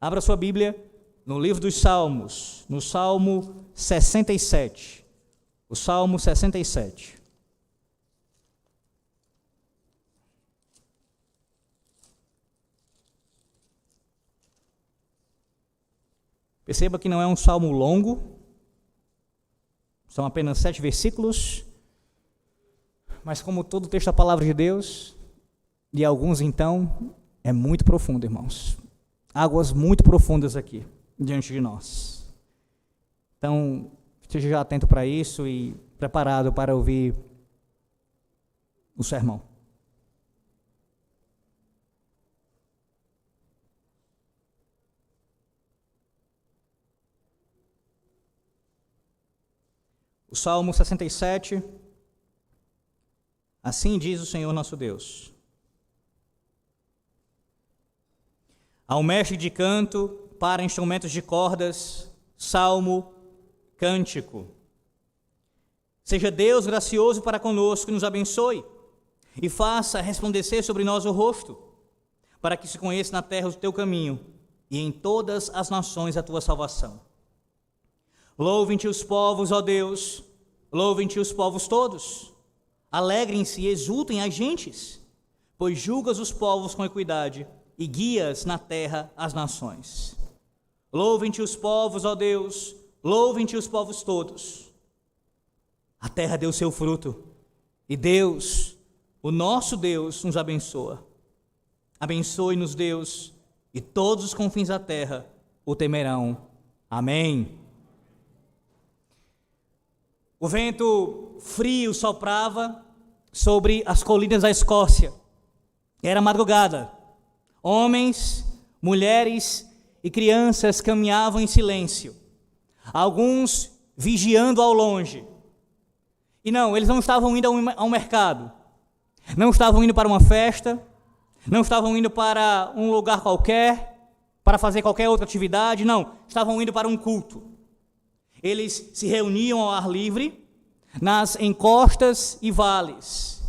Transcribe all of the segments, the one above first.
Abra sua Bíblia no livro dos Salmos, no Salmo 67. O Salmo 67. Perceba que não é um salmo longo, são apenas 7 versículos, mas como todo texto da palavra de Deus, e alguns então, é muito profundo, irmãos. Águas muito profundas aqui, diante de nós. Então, esteja já atento para isso e preparado para ouvir o sermão. O Salmo 67, assim diz o Senhor nosso Deus. Ao mestre de canto, para instrumentos de cordas, salmo, cântico. Seja Deus gracioso para conosco e nos abençoe, e faça resplandecer sobre nós o rosto, para que se conheça na terra o teu caminho, e em todas as nações a tua salvação. Louvem-te os povos, ó Deus, louvem-te os povos todos. Alegrem-se e exultem as gentes, pois julgas os povos com equidade e guias na terra as nações. Louvem-te os povos, ó Deus, louvem-te os povos todos. A terra deu seu fruto, e Deus, o nosso Deus, nos abençoa. Abençoe-nos, Deus, e todos os confins da terra o temerão. Amém. O vento frio soprava sobre as colinas da Escócia. Era madrugada. Homens, mulheres e crianças caminhavam em silêncio, alguns vigiando ao longe. E não, eles não estavam indo ao mercado, não estavam indo para uma festa, não estavam indo para um lugar qualquer, para fazer qualquer outra atividade, não, estavam indo para um culto. Eles se reuniam ao ar livre, nas encostas e vales,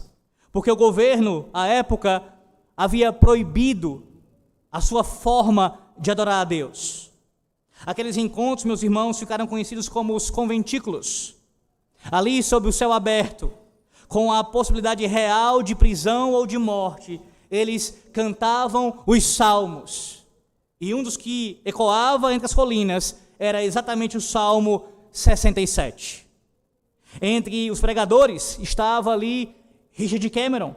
porque o governo, à época, havia proibido a sua forma de adorar a Deus. Aqueles encontros, meus irmãos, ficaram conhecidos como os conventículos. Ali, sob o céu aberto, com a possibilidade real de prisão ou de morte, eles cantavam os salmos. E um dos que ecoava entre as colinas era exatamente o Salmo 67. Entre os pregadores estava ali Richard Cameron.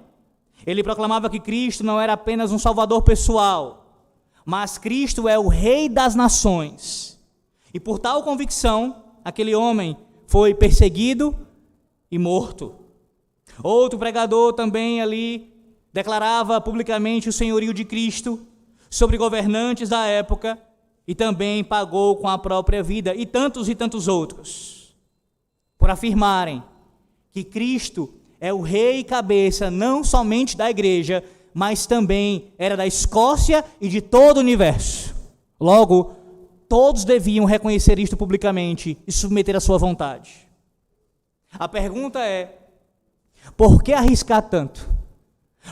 Ele proclamava que Cristo não era apenas um salvador pessoal, mas Cristo é o Rei das nações. E por tal convicção, aquele homem foi perseguido e morto. Outro pregador também ali declarava publicamente o senhorio de Cristo sobre governantes da época e também pagou com a própria vida, e tantos outros, por afirmarem que Cristo é o rei e cabeça não somente da igreja, mas também era da Escócia e de todo o universo. Logo, todos deviam reconhecer isto publicamente e submeter à sua vontade. A pergunta é, por que arriscar tanto?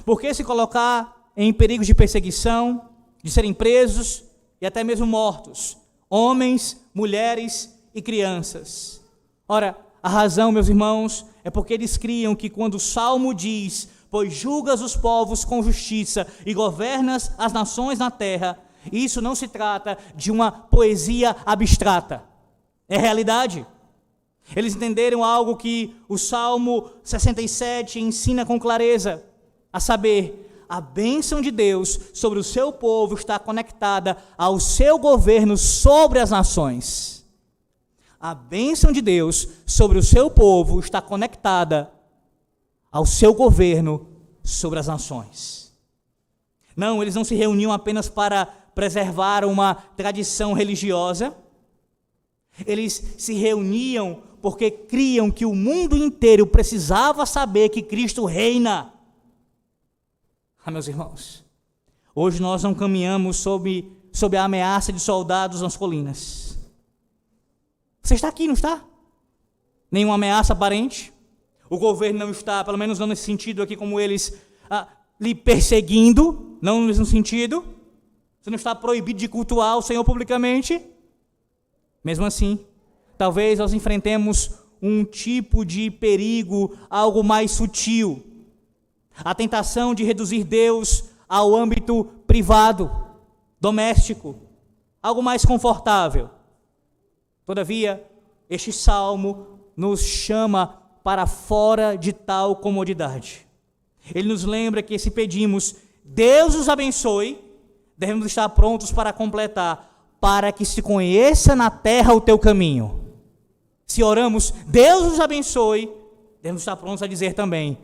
Por que se colocar em perigos de perseguição, de serem presos e até mesmo mortos? Homens, mulheres e crianças. Ora, a razão, meus irmãos, é porque eles criam que quando o Salmo diz, pois julgas os povos com justiça e governas as nações na terra, isso não se trata de uma poesia abstrata, é realidade. Eles entenderam algo que o Salmo 67 ensina com clareza, a saber, a bênção de Deus sobre o seu povo está conectada ao seu governo sobre as nações. A bênção de Deus sobre o seu povo está conectada ao seu governo sobre as nações. Não, eles não se reuniam apenas para preservar uma tradição religiosa. Eles se reuniam porque criam que o mundo inteiro precisava saber que Cristo reina. Meus irmãos, hoje nós não caminhamos sob a ameaça de soldados nas colinas. Você está aqui, não está? Nenhuma ameaça aparente. O governo não está, pelo menos não nesse sentido aqui, como eles lhe perseguindo, não nesse sentido. Você não está proibido de cultuar o Senhor publicamente? Mesmo assim, talvez nós enfrentemos um tipo de perigo, algo mais sutil. A tentação de reduzir Deus ao âmbito privado, doméstico, algo mais confortável. Todavia, este salmo nos chama para fora de tal comodidade. Ele nos lembra que se pedimos, Deus nos abençoe, devemos estar prontos para completar, para que se conheça na terra o teu caminho. Se oramos, Deus nos abençoe, devemos estar prontos a dizer também,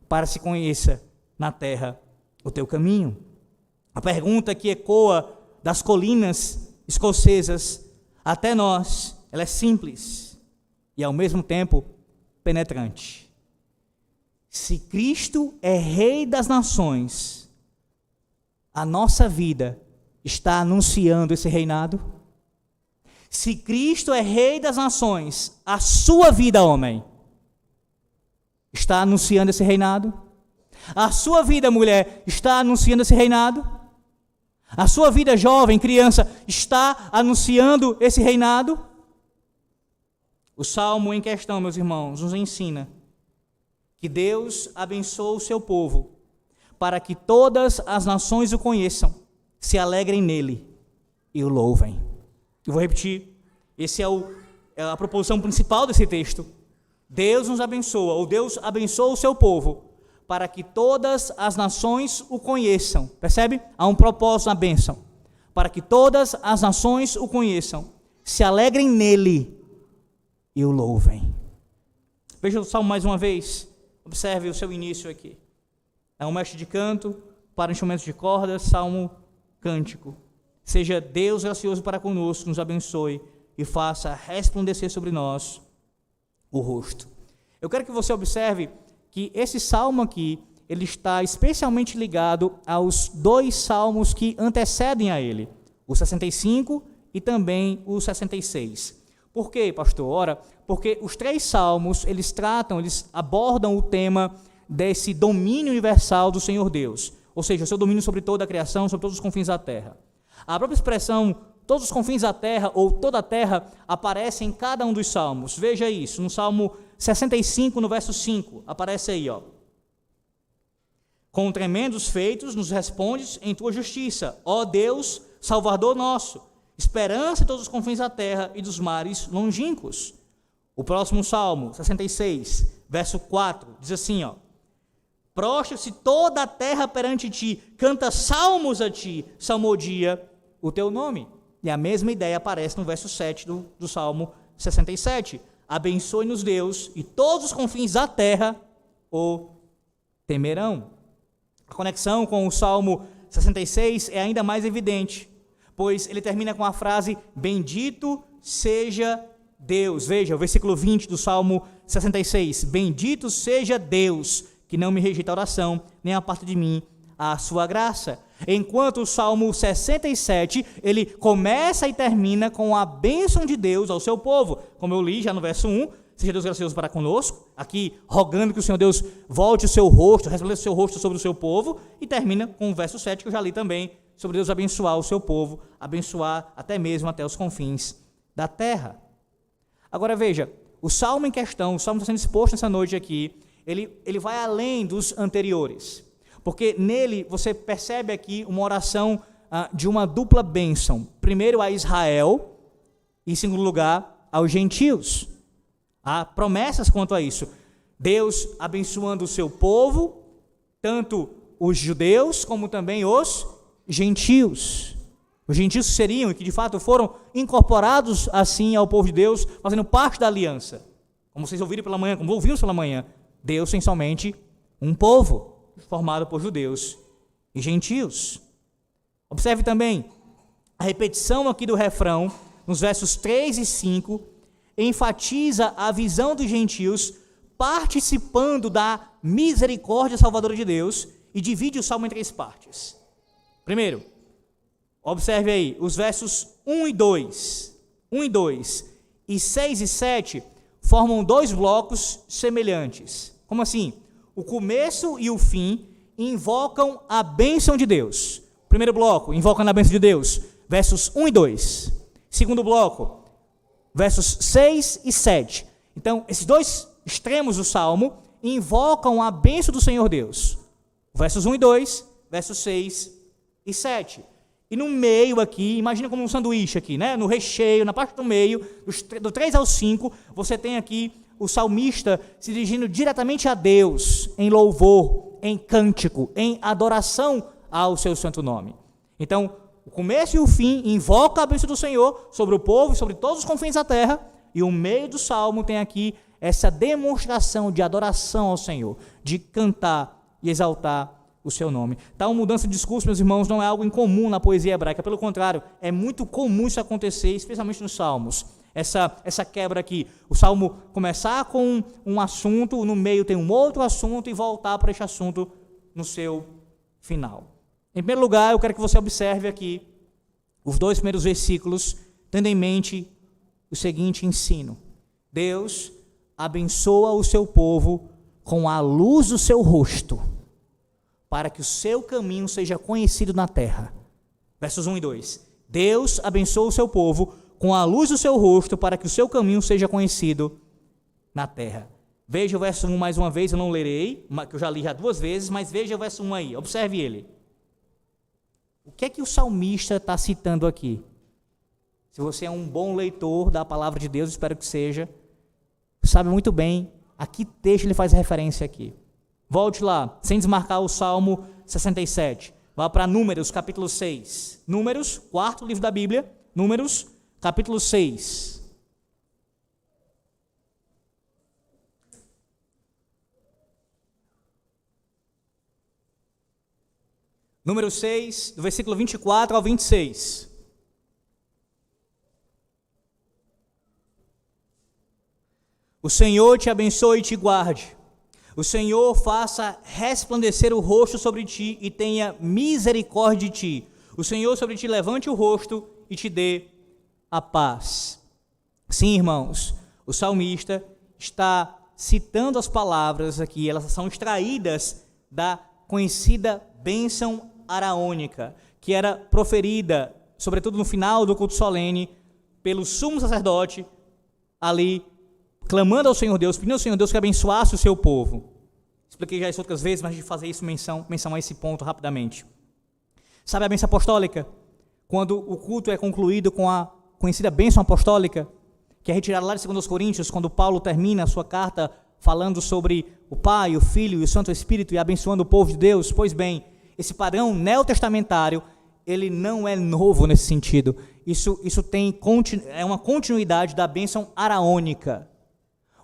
para se conheça na terra o teu caminho. A pergunta que ecoa das colinas escocesas até nós, ela é simples e ao mesmo tempo penetrante. Se Cristo é Rei das nações, a nossa vida está anunciando esse reinado? Se Cristo é Rei das nações, a sua vida, homem, está anunciando esse reinado? A sua vida, mulher, está anunciando esse reinado? A sua vida, jovem, criança, está anunciando esse reinado? O salmo em questão, meus irmãos, nos ensina que Deus abençoa o seu povo para que todas as nações o conheçam, se alegrem nele e o louvem. Eu vou repetir, essa é a proposição principal desse texto. Deus nos abençoa, ou Deus abençoa o seu povo, para que todas as nações o conheçam. Percebe? Há um propósito na bênção. Para que todas as nações o conheçam, se alegrem nele e o louvem. Veja o salmo mais uma vez. Observe o seu início aqui. É um mestre de canto para instrumentos de cordas, salmo cântico. Seja Deus gracioso para conosco, nos abençoe e faça resplandecer sobre nós o rosto. Eu quero que você observe que esse salmo aqui, ele está especialmente ligado aos dois salmos que antecedem a ele, o 65 e também o 66. Por quê, pastor? Ora, porque os três salmos, eles abordam o tema desse domínio universal do Senhor Deus, ou seja, o seu domínio sobre toda a criação, sobre todos os confins da terra. A própria expressão todos os confins da terra ou toda a terra aparece em cada um dos salmos. Veja isso, no Salmo 65, no verso 5, aparece aí, ó. Com tremendos feitos nos respondes em tua justiça, ó Deus, Salvador nosso, esperança em todos os confins da terra e dos mares longínquos. O próximo Salmo, 66, verso 4, diz assim, ó. Prostra-se toda a terra perante ti, canta salmos a ti, salmodia o teu nome. E a mesma ideia aparece no verso 7 do Salmo 67. Abençoe-nos Deus, e todos os confins da terra o temerão. A conexão com o Salmo 66 é ainda mais evidente, pois ele termina com a frase, bendito seja Deus. Veja, o versículo 20 do Salmo 66. Bendito seja Deus, que não me rejeita a oração, nem aparta de mim a sua graça. Enquanto o Salmo 67, ele começa e termina com a bênção de Deus ao seu povo. Como eu li já no verso 1, seja Deus gracioso para conosco, aqui rogando que o Senhor Deus volte o seu rosto, resplandeça o seu rosto sobre o seu povo, e termina com o verso 7, que eu já li também, sobre Deus abençoar o seu povo, abençoar até mesmo até os confins da terra. Agora veja, o salmo em questão, o salmo está sendo exposto nessa noite aqui, ele vai além dos anteriores. Porque nele você percebe aqui uma oração de uma dupla bênção. Primeiro a Israel e, em segundo lugar, aos gentios. Há promessas quanto a isso. Deus abençoando o seu povo, tanto os judeus como também os gentios. Os gentios seriam, e que de fato foram incorporados assim ao povo de Deus, fazendo parte da aliança. Como vocês ouviram pela manhã, como ouvimos pela manhã, Deus tem somente um povo, formado por judeus e gentios. Observe também a repetição aqui do refrão, nos versos 3 e 5, enfatiza a visão dos gentios participando da misericórdia salvadora de Deus e divide o salmo em três partes. Primeiro, observe aí, os versos 1 e 2, e 6 e 7 formam dois blocos semelhantes. Como assim? O começo e o fim invocam a bênção de Deus. Primeiro bloco, invocando a bênção de Deus, versos 1 e 2. Segundo bloco, versos 6 e 7. Então, esses dois extremos do Salmo invocam a bênção do Senhor Deus. Versos 1 e 2, versos 6 e 7. E no meio aqui, imagina como um sanduíche aqui, né? No recheio, na parte do meio, do 3 ao 5, você tem aqui o salmista se dirigindo diretamente a Deus, em louvor, em cântico, em adoração ao seu santo nome. Então, o começo e o fim invoca a bênção do Senhor sobre o povo e sobre todos os confins da terra, e o meio do salmo tem aqui essa demonstração de adoração ao Senhor, de cantar e exaltar o seu nome. Tal mudança de discurso, meus irmãos, não é algo incomum na poesia hebraica, pelo contrário, é muito comum isso acontecer, especialmente nos salmos. Essa quebra aqui, o salmo começar com um assunto, no meio tem um outro assunto e voltar para este assunto no seu final. Em primeiro lugar, eu quero que você observe aqui os dois primeiros versículos, tendo em mente o seguinte ensino: Deus abençoa o seu povo com a luz do seu rosto, para que o seu caminho seja conhecido na terra. Versos 1 e 2. Deus abençoa o seu povo com a luz do seu rosto, para que o seu caminho seja conhecido na terra. Veja o verso 1 mais uma vez, eu não lerei, que eu já li já 2 vezes, mas veja o verso 1 aí, observe ele. O que é que o salmista está citando aqui? Se você é um bom leitor da palavra de Deus, espero que seja, sabe muito bem a que texto ele faz referência aqui. Volte lá, sem desmarcar o Salmo 67. Vá para Números, capítulo 6. Números, 4º livro da Bíblia. Números, capítulo 6. Número 6, do versículo 24 ao 26. O Senhor te abençoe e te guarde. O Senhor faça resplandecer o rosto sobre ti e tenha misericórdia de ti. O Senhor sobre ti levante o rosto e te dê a paz. Sim, irmãos, o salmista está citando as palavras aqui, elas são extraídas da conhecida bênção araônica, que era proferida, sobretudo no final do culto solene, pelo sumo sacerdote, ali, clamando ao Senhor Deus, pedindo ao Senhor Deus que abençoasse o seu povo. Expliquei já isso outras vezes, mas de fazer isso menção a esse ponto rapidamente. Sabe a bênção apostólica? Quando o culto é concluído com a conhecida bênção apostólica, que é retirada lá de 2 Coríntios, quando Paulo termina a sua carta falando sobre o Pai, o Filho e o Santo Espírito e abençoando o povo de Deus. Pois bem, esse padrão neotestamentário, ele não é novo nesse sentido. Isso é uma continuidade da bênção araônica.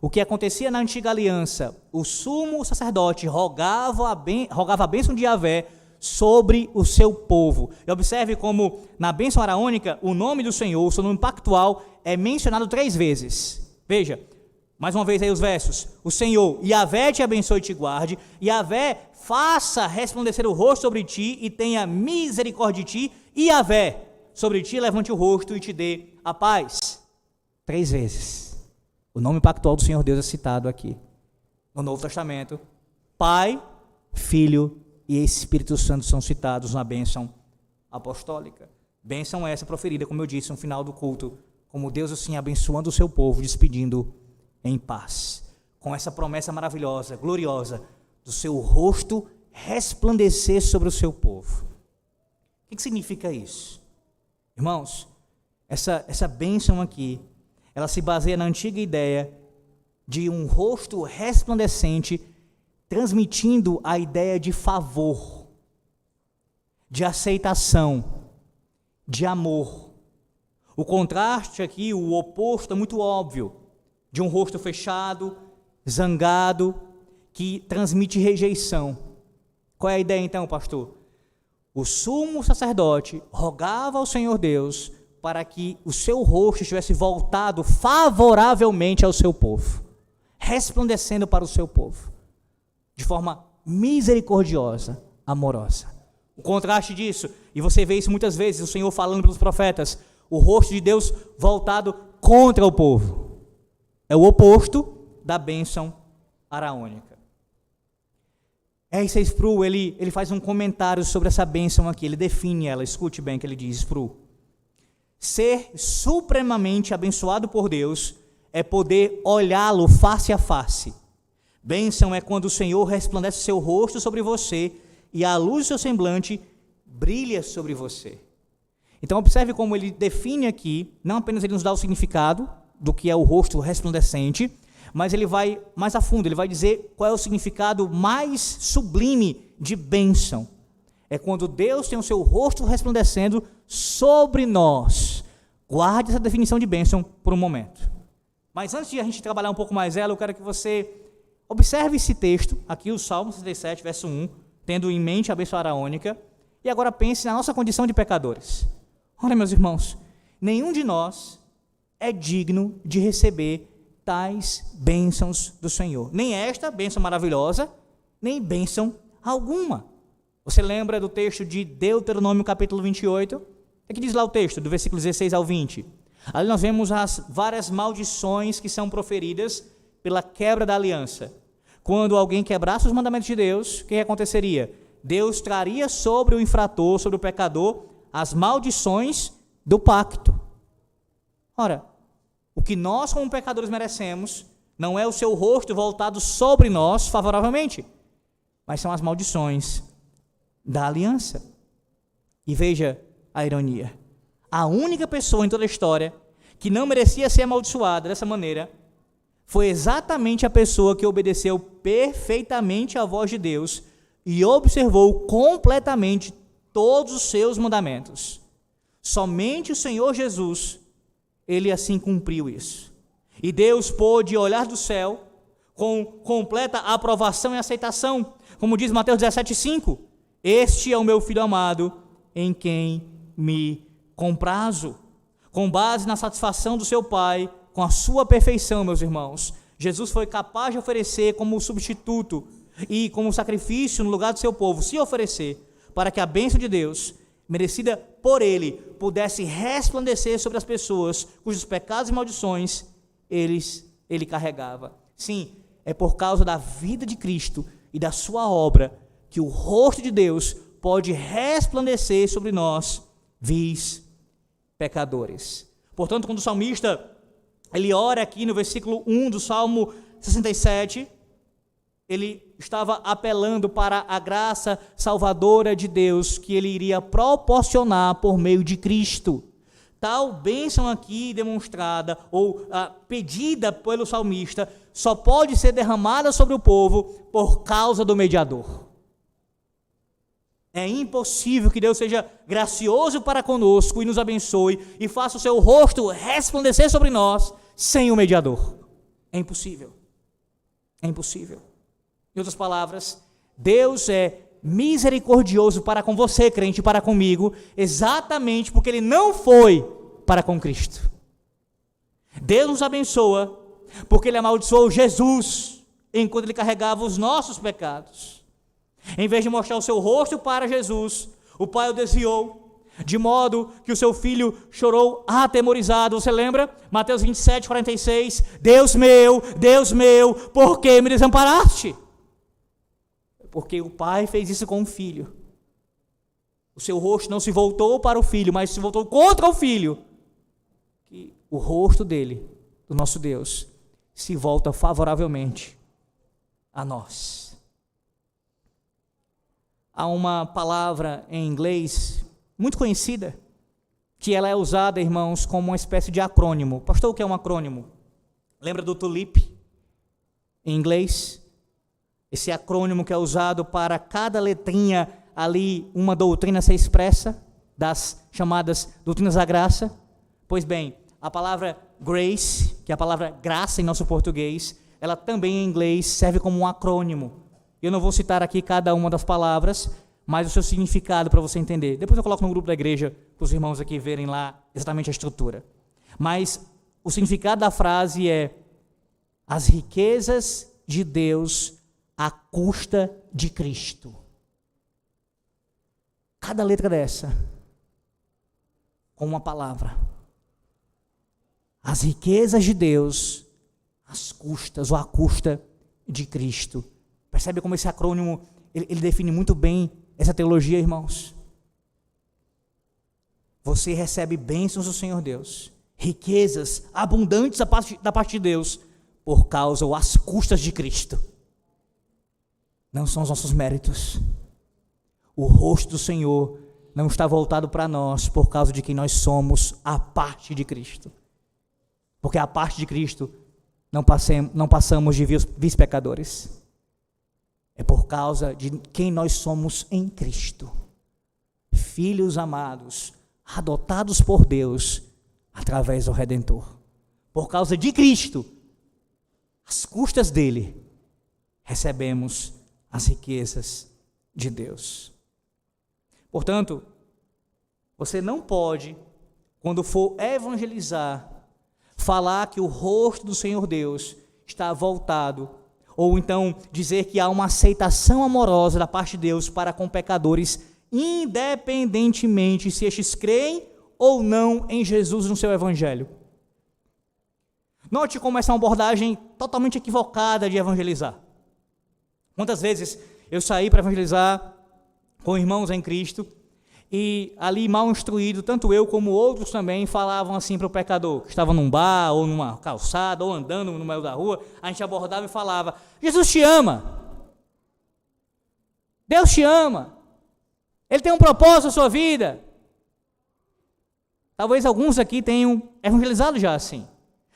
O que acontecia na antiga aliança, o sumo sacerdote rogava a bênção de Yahvé sobre o seu povo. E observe como na bênção araônica, o nome do Senhor, o seu nome pactual, é mencionado 3 vezes. Veja, mais uma vez aí os versos. O Senhor, Yahvé te abençoe e te guarde. Yahvé faça resplandecer o rosto sobre ti e tenha misericórdia de ti. E Yahvé sobre ti levante o rosto e te dê a paz. 3 vezes. O nome pactual do Senhor Deus é citado aqui. No Novo Testamento, Pai, Filho e Espírito Santo são citados na bênção apostólica. Bênção essa proferida, como eu disse, no final do culto, como Deus assim abençoando o seu povo, despedindo em paz. Com essa promessa maravilhosa, gloriosa, do seu rosto resplandecer sobre o seu povo. O que significa isso? Irmãos, essa bênção aqui, ela se baseia na antiga ideia de um rosto resplandecente, transmitindo a ideia de favor, de aceitação, de amor. O contraste aqui, o oposto é muito óbvio, de um rosto fechado, zangado, que transmite rejeição. Qual é a ideia então, pastor? O sumo sacerdote rogava ao Senhor Deus para que o seu rosto estivesse voltado favoravelmente ao seu povo, resplandecendo para o seu povo, de forma misericordiosa, amorosa. O contraste disso, e você vê isso muitas vezes, o Senhor falando pelos profetas, o rosto de Deus voltado contra o povo. É o oposto da bênção araônica. R.C. Sproul, ele faz um comentário sobre essa bênção aqui, ele define ela, escute bem o que ele diz, Sproul. Ser supremamente abençoado por Deus é poder olhá-lo face a face. Bênção é quando o Senhor resplandece seu rosto sobre você e a luz do seu semblante brilha sobre você. Então observe como ele define aqui, não apenas ele nos dá o significado do que é o rosto resplandecente, mas ele vai mais a fundo, ele vai dizer qual é o significado mais sublime de bênção. É quando Deus tem o seu rosto resplandecendo sobre nós. Guarde essa definição de bênção por um momento. Mas antes de a gente trabalhar um pouco mais ela, eu quero que você observe esse texto, aqui o Salmo 67, verso 1, tendo em mente a bênção araônica, e agora pense na nossa condição de pecadores. Olha, meus irmãos, nenhum de nós é digno de receber tais bênçãos do Senhor. Nem esta bênção maravilhosa, nem bênção alguma. Você lembra do texto de Deuteronômio capítulo 28? O que diz lá o texto, do versículo 16 ao 20? Ali nós vemos as várias maldições que são proferidas pela quebra da aliança. Quando alguém quebrasse os mandamentos de Deus, o que aconteceria? Deus traria sobre o infrator, sobre o pecador, as maldições do pacto. Ora, o que nós como pecadores merecemos não é o seu rosto voltado sobre nós favoravelmente, mas são as maldições da aliança. E veja a ironia. A única pessoa em toda a história que não merecia ser amaldiçoada dessa maneira foi exatamente a pessoa que obedeceu perfeitamente à voz de Deus e observou completamente todos os seus mandamentos. Somente o Senhor Jesus, ele assim cumpriu isso. E Deus pôde olhar do céu com completa aprovação e aceitação, como diz Mateus 17,5, este é o meu filho amado, em quem me comprazo. Com base na satisfação do seu Pai, com a sua perfeição, meus irmãos, Jesus foi capaz de oferecer como substituto e como sacrifício no lugar do seu povo, se oferecer para que a bênção de Deus, merecida por ele, pudesse resplandecer sobre as pessoas cujos pecados e maldições ele carregava. Sim, é por causa da vida de Cristo e da sua obra que o rosto de Deus pode resplandecer sobre nós, vis pecadores. Portanto, quando o salmista ele ora aqui no versículo 1 do Salmo 67, ele estava apelando para a graça salvadora de Deus que ele iria proporcionar por meio de Cristo. Tal bênção aqui demonstrada ou pedida pelo salmista só pode ser derramada sobre o povo por causa do mediador. É impossível que Deus seja gracioso para conosco e nos abençoe e faça o seu rosto resplandecer sobre nós sem o mediador. É impossível. É impossível. Em outras palavras, Deus é misericordioso para com você, crente, para comigo, exatamente porque Ele não foi para com Cristo. Deus nos abençoa porque Ele amaldiçoou Jesus enquanto Ele carregava os nossos pecados. Em vez de mostrar o seu rosto para Jesus, o Pai o desviou, de modo que o seu filho chorou atemorizado. Você lembra? Mateus 27, 46, Deus meu, por que me desamparaste? Porque o Pai fez isso com o Filho. O seu rosto não se voltou para o Filho, mas se voltou contra o Filho. E o rosto dele, do nosso Deus, se volta favoravelmente a nós. Há uma palavra em inglês muito conhecida, que ela é usada, irmãos, como uma espécie de acrônimo. Pastor, o que é um acrônimo? Lembra do TULIP? Em inglês? Esse acrônimo que é usado para cada letrinha ali, uma doutrina ser expressa, das chamadas doutrinas da graça. Pois bem, a palavra grace, que é a palavra graça em nosso português, ela também em inglês serve como um acrônimo. Eu não vou citar aqui cada uma das palavras, mas o seu significado para você entender. Depois eu coloco no grupo da igreja para os irmãos aqui verem lá exatamente a estrutura. Mas o significado da frase é: as riquezas de Deus à custa de Cristo. Cada letra dessa, com uma palavra. As riquezas de Deus às custas ou à custa de Cristo. Percebe como esse acrônimo ele define muito bem essa teologia, irmãos. Você recebe bênçãos do Senhor Deus, riquezas abundantes da parte de Deus, por causa ou às custas de Cristo. Não são os nossos méritos. O rosto do Senhor não está voltado para nós por causa de quem nós somos à parte de Cristo. Porque à parte de Cristo não passamos de vis pecadores. É por causa de quem nós somos em Cristo. Filhos amados, adotados por Deus através do Redentor. Por causa de Cristo, às custas dele, recebemos as riquezas de Deus. Portanto, você não pode, quando for evangelizar, falar que o rosto do Senhor Deus está voltado, ou então dizer que há uma aceitação amorosa da parte de Deus para com pecadores, independentemente se estes creem ou não em Jesus no seu evangelho. Note como essa é uma abordagem totalmente equivocada de evangelizar. Quantas vezes eu saí para evangelizar com irmãos em Cristo, e ali mal instruído, tanto eu como outros também, falavam assim para o pecador, que estava num bar, ou numa calçada, ou andando no meio da rua, a gente abordava e falava: Jesus te ama, Deus te ama, Ele tem um propósito na sua vida. Talvez alguns aqui tenham evangelizado já assim,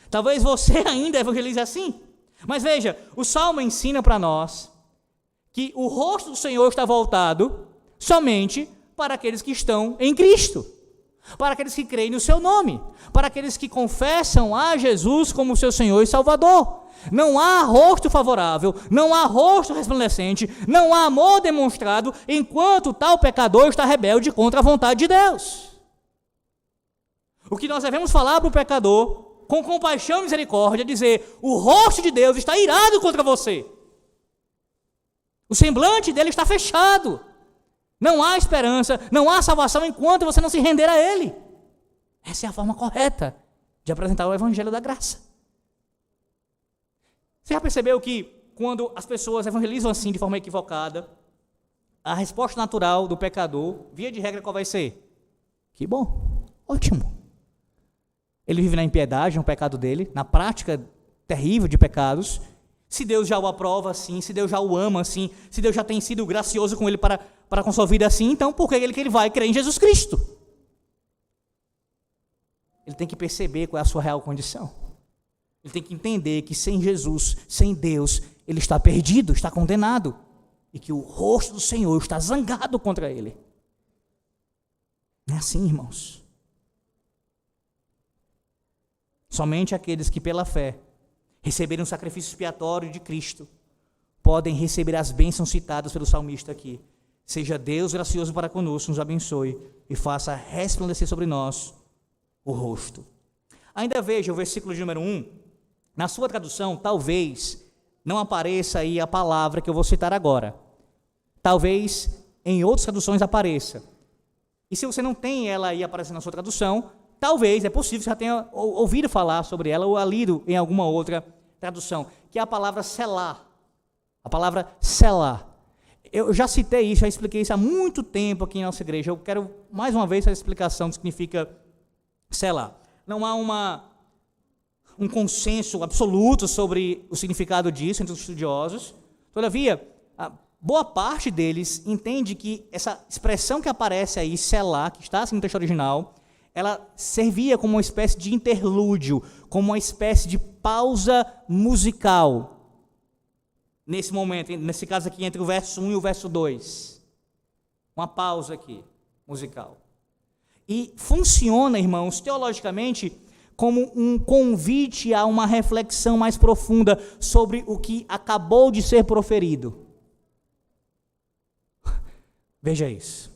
talvez você ainda evangelize assim, mas veja, o Salmo ensina para nós que o rosto do Senhor está voltado somente para aqueles que estão em Cristo, para aqueles que creem no seu nome, para aqueles que confessam a Jesus como seu Senhor e Salvador. Não há rosto favorável, não há rosto resplandecente, não há amor demonstrado enquanto tal pecador está rebelde contra a vontade de Deus. O que nós devemos falar para o pecador, com compaixão e misericórdia, é dizer: o rosto de Deus está irado contra você. O semblante dele está fechado. Não há esperança, não há salvação enquanto você não se render a Ele. Essa é a forma correta de apresentar o Evangelho da graça. Você já percebeu que quando as pessoas evangelizam assim de forma equivocada, a resposta natural do pecador, via de regra, qual vai ser? Que bom, ótimo. Ele vive na impiedade, no pecado dele, na prática terrível de pecados. Se Deus já o aprova assim, se Deus já o ama assim, se Deus já tem sido gracioso com ele para com sua vida assim, então por que ele vai crer em Jesus Cristo? Ele tem que perceber qual é a sua real condição. Ele tem que entender que sem Jesus, sem Deus, ele está perdido, está condenado, e que o rosto do Senhor está zangado contra ele. Não é assim, irmãos. Somente aqueles que pela fé receberem o sacrifício expiatório de Cristo podem receber as bênçãos citadas pelo salmista aqui. Seja Deus gracioso para conosco, nos abençoe e faça resplandecer sobre nós o rosto. Ainda veja o versículo de número 1, na sua tradução, talvez não apareça aí a palavra que eu vou citar agora. Talvez em outras traduções apareça. E se você não tem ela aí aparecendo na sua tradução, talvez, é possível que você já tenha ouvido falar sobre ela ou lido em alguma outra tradução, que é a palavra selá. A palavra selá. Eu já citei isso, já expliquei isso há muito tempo aqui em nossa igreja. Eu quero mais uma vez a explicação do que significa selá. Não há um consenso absoluto sobre o significado disso entre os estudiosos. Todavia, boa parte deles entende que essa expressão que aparece aí, selá, que está assim no texto original, ela servia como uma espécie de interlúdio, como uma espécie de pausa musical. Nesse momento, nesse caso aqui, entre o verso 1 e o verso 2. Uma pausa aqui, musical. E funciona, irmãos, teologicamente, como um convite a uma reflexão mais profunda sobre o que acabou de ser proferido. Veja isso.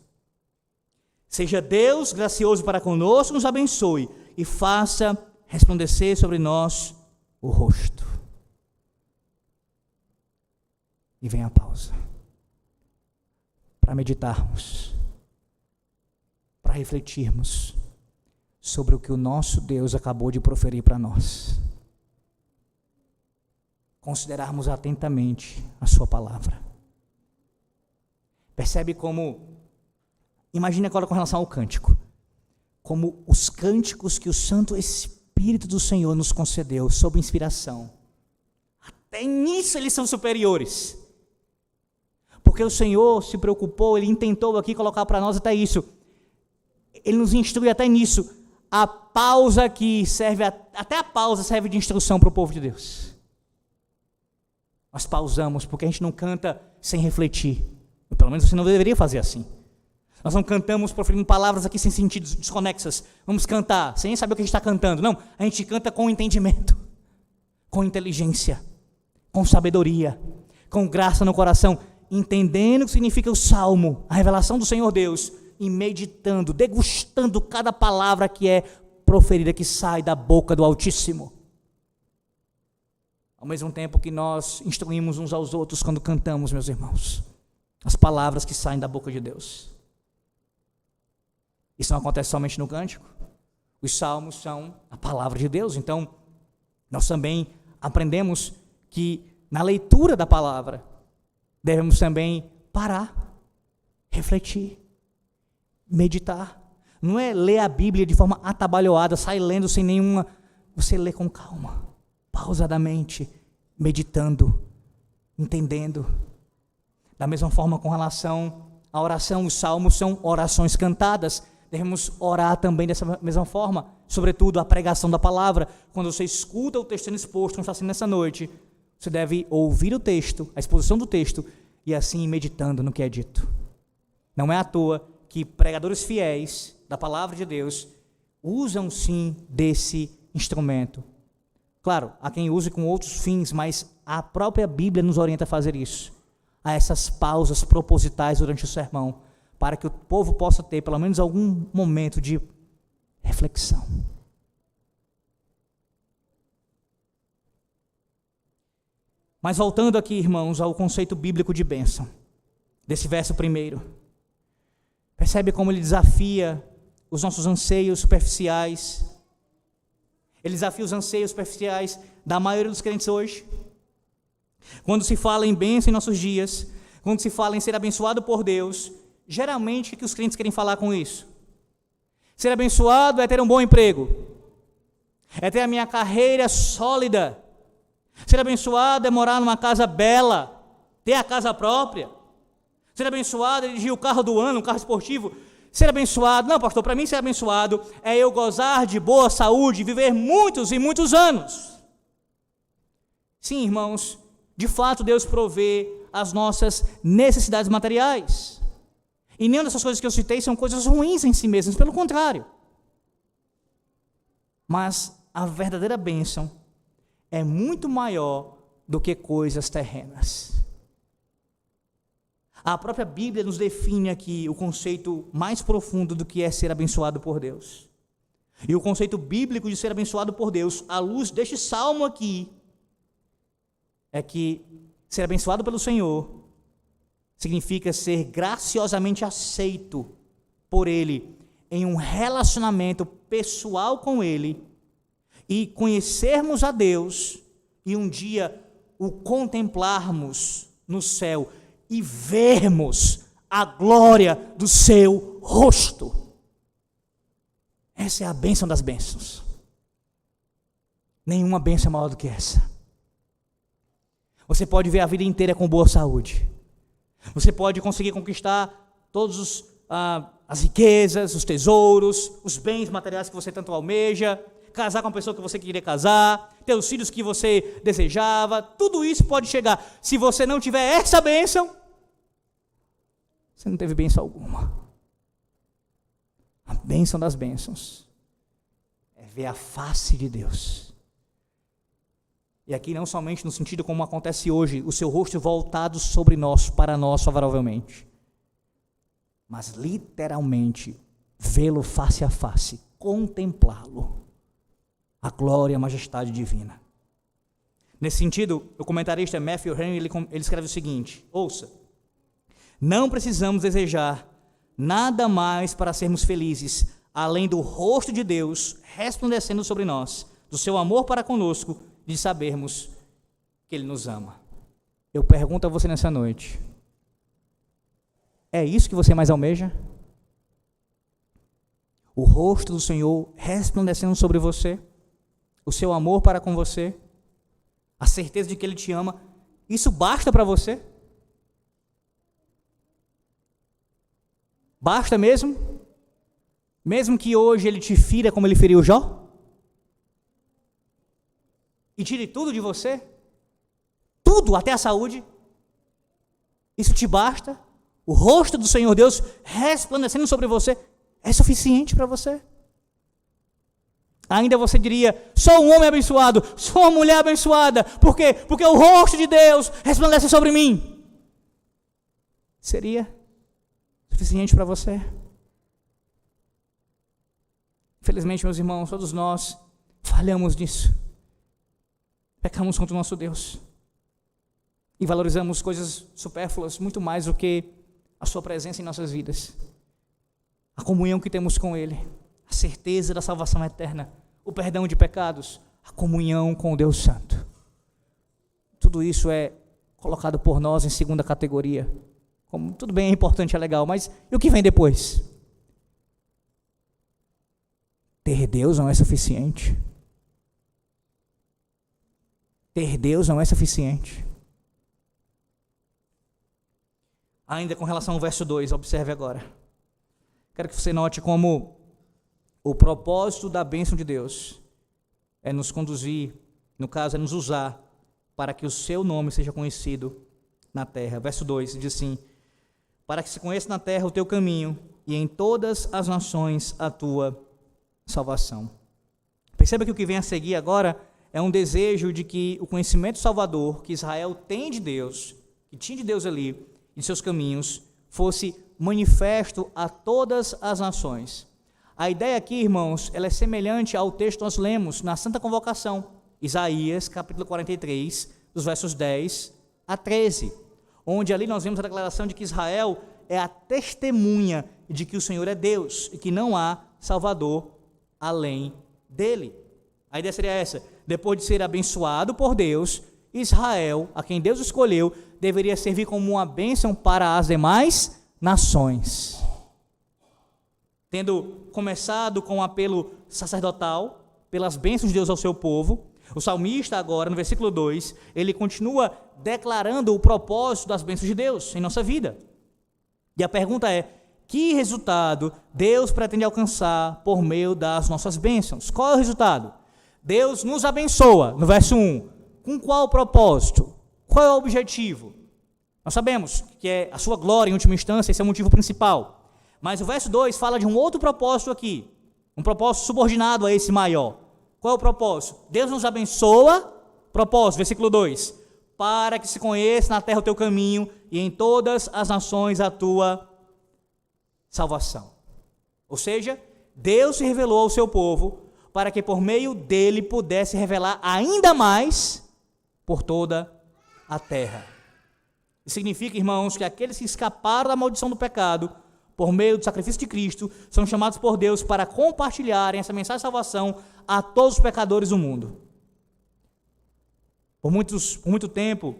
Seja Deus gracioso para conosco, nos abençoe e faça resplandecer sobre nós o rosto. E vem a pausa para meditarmos, para refletirmos sobre o que o nosso Deus acabou de proferir para nós. Considerarmos atentamente a sua palavra. Percebe como, imagine agora com relação ao cântico, como os cânticos que o Santo Espírito do Senhor nos concedeu, sob inspiração, até nisso eles são superiores, porque o Senhor se preocupou, Ele intentou aqui colocar para nós até isso, Ele nos instrui até nisso. A pausa aqui serve, até a pausa serve de instrução para o povo de Deus. Nós pausamos porque a gente não canta sem refletir. Pelo menos você não deveria fazer assim. Nós não cantamos proferindo palavras aqui sem sentidos desconexas. Vamos cantar sem nem saber o que a gente está cantando. Não, a gente canta com entendimento, com inteligência, com sabedoria, com graça no coração, entendendo o que significa o salmo, a revelação do Senhor Deus, e meditando, degustando cada palavra que é proferida, que sai da boca do Altíssimo. Ao mesmo tempo que nós instruímos uns aos outros quando cantamos, meus irmãos, as palavras que saem da boca de Deus. Isso não acontece somente no cântico. Os salmos são a palavra de Deus. Então, nós também aprendemos que na leitura da palavra, devemos também parar, refletir, meditar. Não é ler a Bíblia de forma atabalhoada, sair lendo sem nenhuma. Você lê com calma, pausadamente, meditando, entendendo. Da mesma forma, com relação à oração, os salmos são orações cantadas. Devemos orar também dessa mesma forma, sobretudo a pregação da palavra. Quando você escuta o texto sendo exposto, como está sendo nessa noite, você deve ouvir o texto, a exposição do texto, e assim ir meditando no que é dito. Não é à toa que pregadores fiéis da palavra de Deus usam sim desse instrumento. Claro, há quem use com outros fins, mas a própria Bíblia nos orienta a fazer isso. A essas pausas propositais durante o sermão, para que o povo possa ter pelo menos algum momento de reflexão. Mas voltando aqui, irmãos, ao conceito bíblico de bênção, desse verso primeiro, percebe como ele desafia os nossos anseios superficiais, ele desafia os anseios superficiais da maioria dos crentes hoje. Quando se fala em bênção em nossos dias, quando se fala em ser abençoado por Deus, geralmente o que os crentes querem falar com isso? Ser abençoado é ter um bom emprego, é ter a minha carreira sólida. Ser abençoado é morar numa casa bela, ter a casa própria. Ser abençoado é dirigir o carro do ano, um carro esportivo. Ser abençoado, não pastor, para mim ser abençoado é eu gozar de boa saúde, viver muitos e muitos anos. Sim, irmãos, de fato Deus provê as nossas necessidades materiais. E nenhuma dessas coisas que eu citei são coisas ruins em si mesmas, pelo contrário. Mas a verdadeira bênção é muito maior do que coisas terrenas. A própria Bíblia nos define aqui o conceito mais profundo do que é ser abençoado por Deus. E o conceito bíblico de ser abençoado por Deus, à luz deste salmo aqui, é que ser abençoado pelo Senhor significa ser graciosamente aceito por Ele em um relacionamento pessoal com Ele e conhecermos a Deus e um dia o contemplarmos no céu e vermos a glória do seu rosto. Essa é a bênção das bênçãos. Nenhuma bênção é maior do que essa. Você pode ver a vida inteira com boa saúde. Você pode conseguir conquistar todas as riquezas, os tesouros, os bens materiais que você tanto almeja, casar com a pessoa que você queria casar, ter os filhos que você desejava, tudo isso pode chegar. Se você não tiver essa bênção, você não teve bênção alguma. A bênção das bênçãos é ver a face de Deus. E aqui não somente no sentido como acontece hoje, o seu rosto voltado sobre nós, para nós favoravelmente, mas literalmente vê-lo face a face, contemplá-lo, a glória e a majestade divina. Nesse sentido, o comentarista Matthew Henry, ele escreve o seguinte, ouça: não precisamos desejar nada mais para sermos felizes, além do rosto de Deus resplandecendo sobre nós, do seu amor para conosco, de sabermos que Ele nos ama. Eu pergunto a você nessa noite, É isso que você mais almeja? O rosto do Senhor resplandecendo sobre você, o seu amor para com você, a certeza de que Ele te ama, isso basta para você? Basta mesmo? Mesmo que hoje Ele te fira como Ele feriu Jó? E tire tudo de você? Tudo, até a saúde? Isso te basta? O rosto do Senhor Deus resplandecendo sobre você é suficiente para você? Ainda você diria, sou um homem abençoado, sou uma mulher abençoada. Por quê? Porque o rosto de Deus resplandece sobre mim. Seria suficiente para você? Infelizmente, meus irmãos, todos nós falhamos nisso. Pecamos contra o nosso Deus. E valorizamos coisas supérfluas muito mais do que a sua presença em nossas vidas. A comunhão que temos com Ele, a certeza da salvação eterna, o perdão de pecados, a comunhão com o Deus Santo. Tudo isso é colocado por nós em segunda categoria. Como, tudo bem, é importante, é legal, mas e o que vem depois? Ter Deus não é suficiente. Ter Deus não é suficiente. Ainda com relação ao verso 2, observe agora. Quero que você note como o propósito da bênção de Deus é nos conduzir, no caso, é nos usar para que o seu nome seja conhecido na terra. Verso 2 diz assim: para que se conheça na terra o teu caminho e em todas as nações a tua salvação. Perceba que o que vem a seguir agora é um desejo de que o conhecimento salvador que Israel tem de Deus, que tinha de Deus ali, e de seus caminhos, fosse manifesto a todas as nações. A ideia aqui, irmãos, ela é semelhante ao texto que nós lemos na Santa Convocação, Isaías, capítulo 43, dos versos 10 a 13, onde ali nós vemos a declaração de que Israel é a testemunha de que o Senhor é Deus e que não há Salvador além dele. A ideia seria essa: depois de ser abençoado por Deus, Israel, a quem Deus escolheu, deveria servir como uma bênção para as demais nações. Tendo começado com um apelo sacerdotal, pelas bênçãos de Deus ao seu povo, o salmista agora, no versículo 2, ele continua declarando o propósito das bênçãos de Deus em nossa vida. E a pergunta é: que resultado Deus pretende alcançar por meio das nossas bênçãos? Qual é o resultado? Deus nos abençoa, no verso 1. Com qual propósito? Qual é o objetivo? Nós sabemos que é a sua glória em última instância, esse é o motivo principal. Mas o verso 2 fala de um outro propósito aqui, um propósito subordinado a esse maior. Qual é o propósito? Deus nos abençoa, propósito, versículo 2, para que se conheça na terra o teu caminho e em todas as nações a tua salvação. Ou seja, Deus se revelou ao seu povo para que por meio dele pudesse revelar ainda mais por toda a terra. Isso significa, irmãos, que aqueles que escaparam da maldição do pecado por meio do sacrifício de Cristo são chamados por Deus para compartilharem essa mensagem de salvação a todos os pecadores do mundo. Por muito tempo,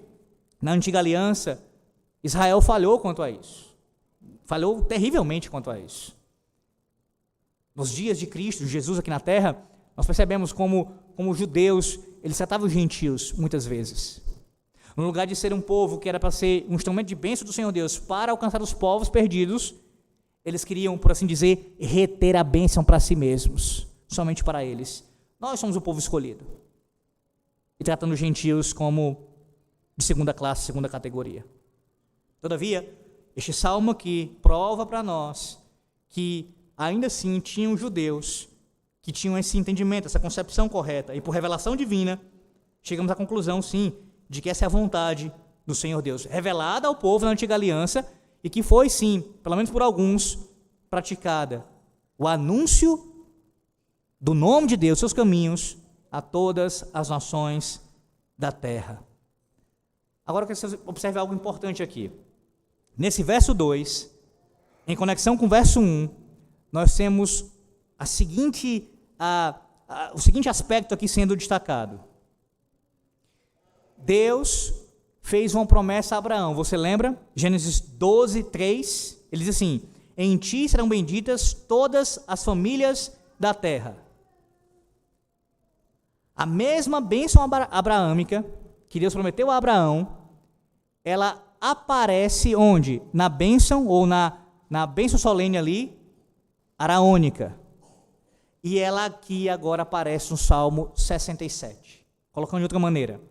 na antiga aliança, Israel falhou quanto a isso. Falhou terrivelmente quanto a isso. Nos dias de Cristo, de Jesus aqui na terra, nós percebemos como os judeus, eles tratavam os gentios muitas vezes. No lugar de ser um povo que era para ser um instrumento de bênção do Senhor Deus para alcançar os povos perdidos, eles queriam, por assim dizer, reter a bênção para si mesmos, somente para eles. Nós somos o povo escolhido. E tratando os gentios como de segunda classe, segunda categoria. Todavia, este salmo aqui prova para nós que ainda assim tinham judeus que tinham esse entendimento, essa concepção correta, e por revelação divina, chegamos à conclusão, sim, de que essa é a vontade do Senhor Deus, revelada ao povo na antiga aliança, e que foi, sim, pelo menos por alguns, praticada. O anúncio do nome de Deus, seus caminhos, a todas as nações da terra. Agora, que você observe algo importante aqui. Nesse verso 2, em conexão com o verso 1, nós temos o seguinte aspecto aqui sendo destacado. Deus fez uma promessa a Abraão, você lembra? Gênesis 12, 3, ele diz assim: em ti serão benditas todas as famílias da terra. A mesma bênção abraâmica que Deus prometeu a Abraão, ela aparece onde? Na bênção, ou na bênção solene ali, araônica. E ela aqui agora aparece no Salmo 67. Colocando de outra maneira,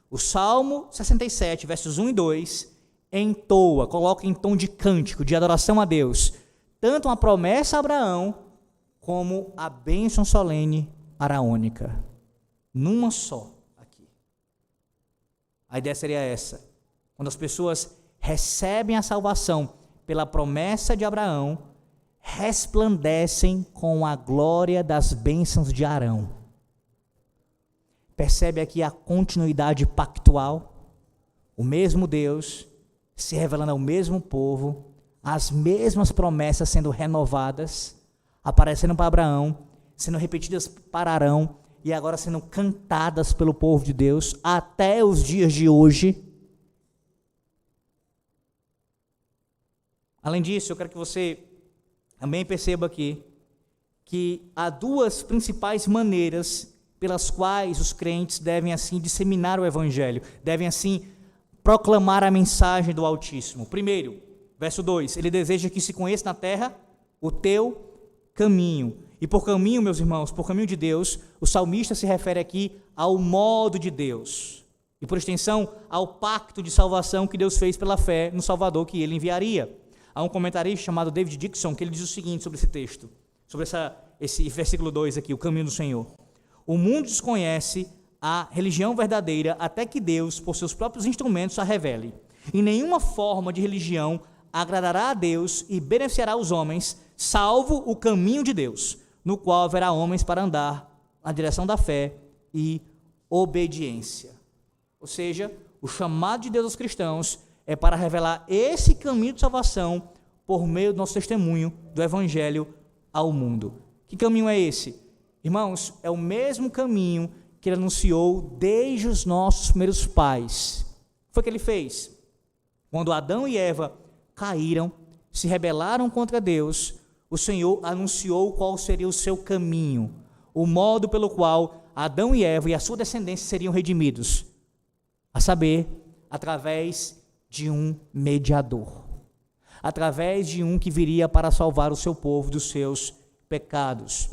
o Salmo 67, versos 1 e 2, entoa, coloca em tom de cântico, de adoração a Deus, tanto uma promessa a Abraão, como a bênção solene araônica, numa só aqui. A ideia seria essa: quando as pessoas recebem a salvação pela promessa de Abraão, resplandecem com a glória das bênçãos de Arão. Percebe aqui a continuidade pactual? O mesmo Deus se revelando ao mesmo povo, as mesmas promessas sendo renovadas, aparecendo para Abraão, sendo repetidas para Arão e agora sendo cantadas pelo povo de Deus até os dias de hoje. Além disso, eu quero que você também perceba aqui que há duas principais maneiras pelas quais os crentes devem assim disseminar o evangelho, devem assim proclamar a mensagem do Altíssimo. Primeiro, verso 2, ele deseja que se conheça na terra o teu caminho. E por caminho, meus irmãos, por caminho de Deus, o salmista se refere aqui ao modo de Deus. E por extensão, ao pacto de salvação que Deus fez pela fé no Salvador que ele enviaria. Há um comentarista chamado David Dixon que ele diz o seguinte sobre esse texto, sobre esse versículo 2 aqui, o caminho do Senhor. O mundo desconhece a religião verdadeira até que Deus, por seus próprios instrumentos, a revele. E nenhuma forma de religião agradará a Deus e beneficiará os homens, salvo o caminho de Deus, no qual haverá homens para andar na direção da fé e obediência. Ou seja, o chamado de Deus aos cristãos é para revelar esse caminho de salvação por meio do nosso testemunho do Evangelho ao mundo. Que caminho é esse? Irmãos, é o mesmo caminho que ele anunciou desde os nossos primeiros pais. O que foi que ele fez? Quando Adão e Eva caíram, se rebelaram contra Deus, o Senhor anunciou qual seria o seu caminho, o modo pelo qual Adão e Eva e a sua descendência seriam redimidos, a saber, através de um mediador, através de um que viria para salvar o seu povo dos seus pecados.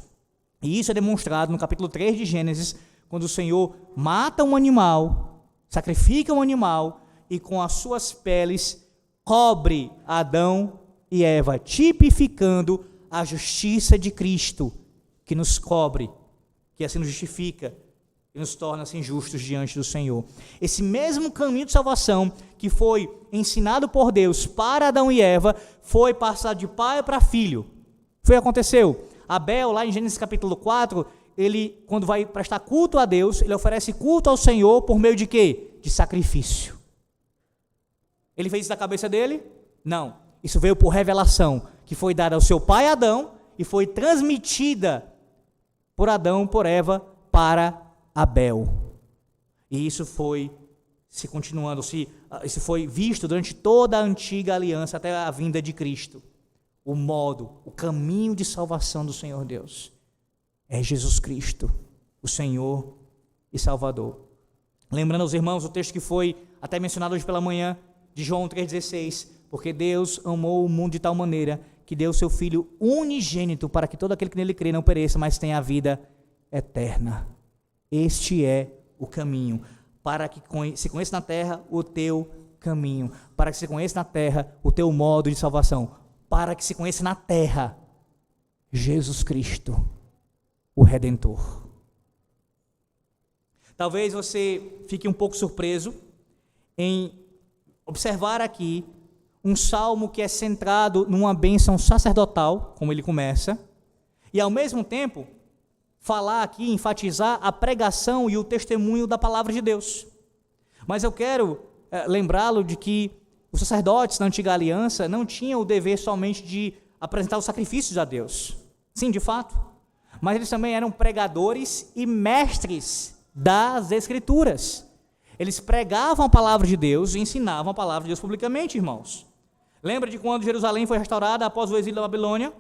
E isso é demonstrado no capítulo 3 de Gênesis, quando o Senhor mata um animal, sacrifica um animal e com as suas peles cobre Adão e Eva, tipificando a justiça de Cristo, que nos cobre, que assim nos justifica e nos torna assim justos diante do Senhor. Esse mesmo caminho de salvação que foi ensinado por Deus para Adão e Eva, foi passado de pai para filho. Foi o que aconteceu. Abel, lá em Gênesis capítulo 4, ele, quando vai prestar culto a Deus, ele oferece culto ao Senhor por meio de quê? De sacrifício. Ele fez isso da cabeça dele? Não. Isso veio por revelação, que foi dada ao seu pai Adão e foi transmitida por Adão, por Eva, para Abel. E isso foi se continuando, isso foi visto durante toda a antiga aliança até a vinda de Cristo. O modo, o caminho de salvação do Senhor Deus é Jesus Cristo, o Senhor e Salvador. Lembrando aos irmãos o texto que foi até mencionado hoje pela manhã, de João 3,16, porque Deus amou o mundo de tal maneira que deu o seu Filho unigênito para que todo aquele que nele crê não pereça, mas tenha a vida eterna. Este é o caminho, para que se conheça na terra o teu caminho, para que se conheça na terra o teu modo de salvação, para que se conheça na terra Jesus Cristo, o Redentor. Talvez você fique um pouco surpreso em observar aqui um salmo que é centrado numa bênção sacerdotal, como ele começa, e ao mesmo tempo falar aqui, enfatizar a pregação e o testemunho da palavra de Deus. Mas eu quero lembrá-lo de que os sacerdotes na antiga aliança não tinham o dever somente de apresentar os sacrifícios a Deus. Sim, de fato. Mas eles também eram pregadores e mestres das Escrituras. Eles pregavam a palavra de Deus e ensinavam a palavra de Deus publicamente, irmãos. Lembra de quando Jerusalém foi restaurada após o exílio da Babilônia?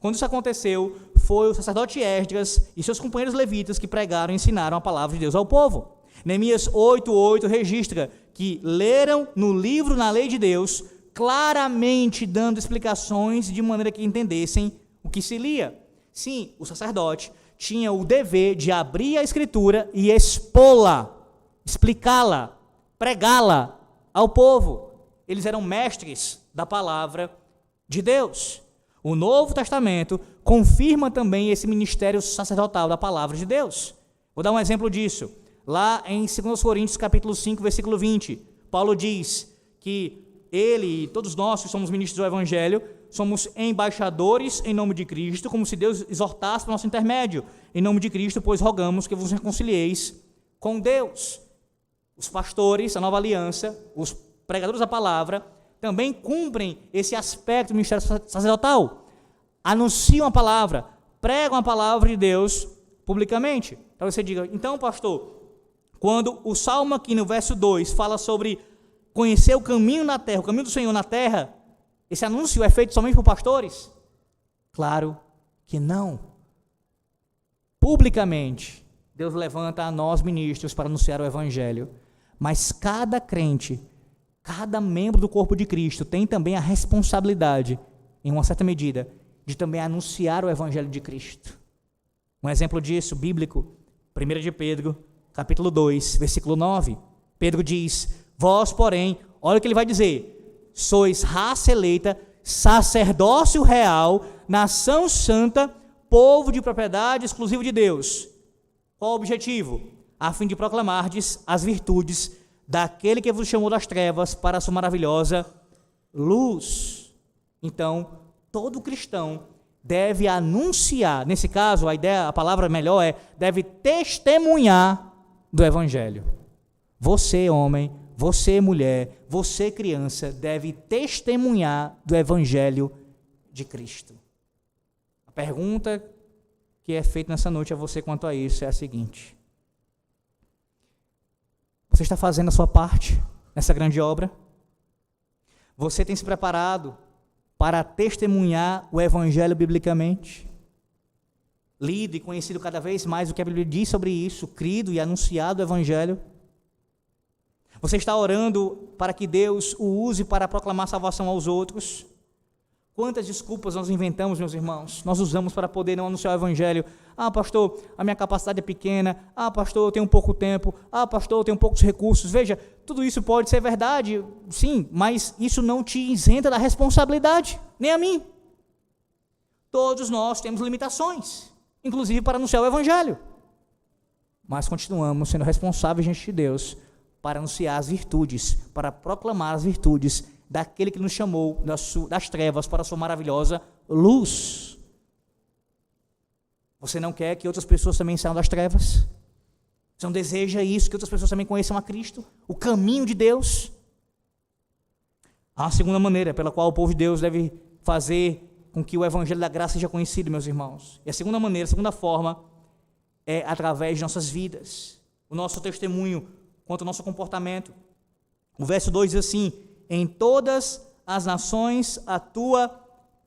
Quando isso aconteceu, foi o sacerdote Esdras e seus companheiros levitas que pregaram e ensinaram a palavra de Deus ao povo. Neemias 8:8 registra que leram no livro, na lei de Deus, claramente dando explicações de maneira que entendessem o que se lia. Sim, o sacerdote tinha o dever de abrir a escritura e expô-la, explicá-la, pregá-la ao povo. Eles eram mestres da palavra de Deus. O Novo Testamento confirma também esse ministério sacerdotal da palavra de Deus. Vou dar um exemplo disso. Lá em 2 Coríntios capítulo 5, versículo 20, Paulo diz que ele e todos nós que somos ministros do Evangelho, somos embaixadores em nome de Cristo, como se Deus exortasse para o nosso intermédio. Em nome de Cristo, pois rogamos que vos reconcilieis com Deus. Os pastores, a nova aliança, os pregadores da palavra, também cumprem esse aspecto do ministério sacerdotal. Anunciam a palavra, pregam a palavra de Deus publicamente. Então você diga, então pastor, quando o Salmo aqui no verso 2 fala sobre conhecer o caminho na terra, o caminho do Senhor na terra, esse anúncio é feito somente por pastores? Claro que não. Publicamente, Deus levanta a nós ministros para anunciar o Evangelho, mas cada crente, cada membro do corpo de Cristo tem também a responsabilidade, em uma certa medida, de também anunciar o Evangelho de Cristo. Um exemplo disso, bíblico, 1 de Pedro, capítulo 2, versículo 9. Pedro diz, vós, porém, olha o que ele vai dizer, sois raça eleita, sacerdócio real, nação santa, povo de propriedade exclusiva de Deus. Qual o objetivo? A fim de proclamardes as virtudes daquele que vos chamou das trevas para a sua maravilhosa luz. Então, todo cristão deve anunciar, nesse caso, a palavra melhor é, deve testemunhar do Evangelho. Você, homem, você, mulher, você, criança, deve testemunhar do Evangelho de Cristo. A pergunta que é feita nessa noite a você quanto a isso é a seguinte: você está fazendo a sua parte nessa grande obra? Você tem se preparado para testemunhar o Evangelho biblicamente? Lido e conhecido cada vez mais o que a Bíblia diz sobre isso, crido e anunciado o Evangelho? Você está orando para que Deus o use para proclamar salvação aos outros? Quantas desculpas nós inventamos, meus irmãos? Nós usamos para poder não anunciar o Evangelho. Ah, pastor, a minha capacidade é pequena. Ah, pastor, eu tenho pouco tempo. Ah, pastor, eu tenho poucos recursos. Veja, tudo isso pode ser verdade, sim, mas isso não te isenta da responsabilidade, nem a mim. Todos nós temos limitações, inclusive para anunciar o Evangelho. Mas continuamos sendo responsáveis diante de Deus para anunciar as virtudes, para proclamar as virtudes daquele que nos chamou das trevas para a sua maravilhosa luz. Você não quer que outras pessoas também saiam das trevas? Você não deseja isso, que outras pessoas também conheçam a Cristo, o caminho de Deus? Há uma segunda maneira pela qual o povo de Deus deve fazer com que o Evangelho da graça seja conhecido, meus irmãos. E a segunda maneira, a segunda forma, é através de nossas vidas, o nosso testemunho quanto ao nosso comportamento. O verso 2 diz assim: em todas as nações a tua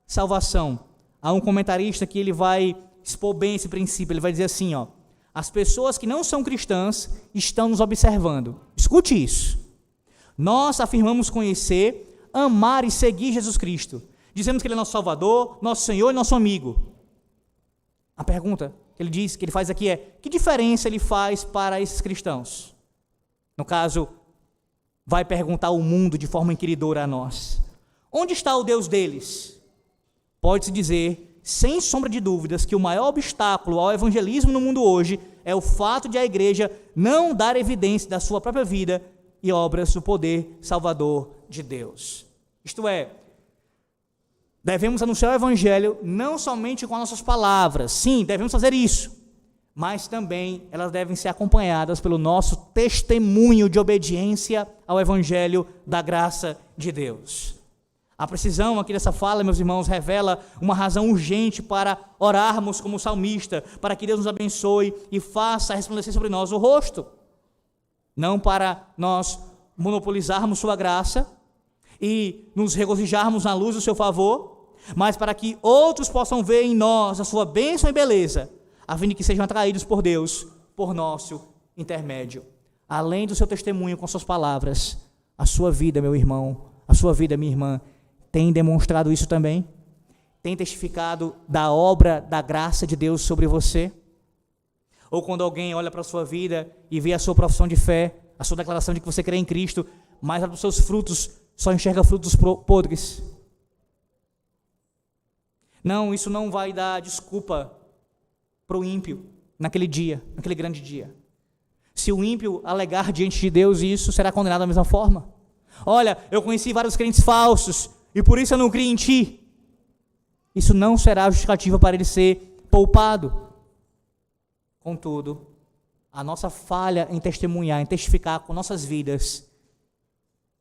salvação. Há um comentarista que ele vai expor bem esse princípio, ele vai dizer assim, ó: as pessoas que não são cristãs estão nos observando. Escute isso. Nós afirmamos conhecer, amar e seguir Jesus Cristo. Dizemos que Ele é nosso Salvador, nosso Senhor e nosso amigo. A pergunta que ele faz aqui é: que diferença Ele faz para esses cristãos? No caso, vai perguntar ao mundo de forma inquiridora a nós: onde está o Deus deles? Pode-se dizer, sem sombra de dúvidas, que o maior obstáculo ao evangelismo no mundo hoje é o fato de a igreja não dar evidência da sua própria vida e obras do poder salvador de Deus. Isto é, devemos anunciar o evangelho não somente com as nossas palavras, sim, devemos fazer isso, mas também elas devem ser acompanhadas pelo nosso testemunho de obediência ao Evangelho da graça de Deus. A precisão aqui dessa fala, meus irmãos, revela uma razão urgente para orarmos como salmista, para que Deus nos abençoe e faça resplandecer sobre nós o rosto. Não para nós monopolizarmos sua graça e nos regozijarmos na luz do seu favor, mas para que outros possam ver em nós a sua bênção e beleza, a fim de que sejam atraídos por Deus, por nosso intermédio. Além do seu testemunho com suas palavras, a sua vida, meu irmão, a sua vida, minha irmã, tem demonstrado isso também? Tem testificado da obra, da graça de Deus sobre você? Ou quando alguém olha para a sua vida e vê a sua profissão de fé, a sua declaração de que você crê em Cristo, mas dos seus frutos, só enxerga frutos podres? Não, isso não vai dar desculpa para o ímpio naquele dia, naquele grande dia. Se o ímpio alegar diante de Deus isso, será condenado da mesma forma. Olha, eu conheci vários crentes falsos e por isso eu não criei em ti. Isso não será justificativa para ele ser poupado. Contudo, a nossa falha em testemunhar, em testificar com nossas vidas,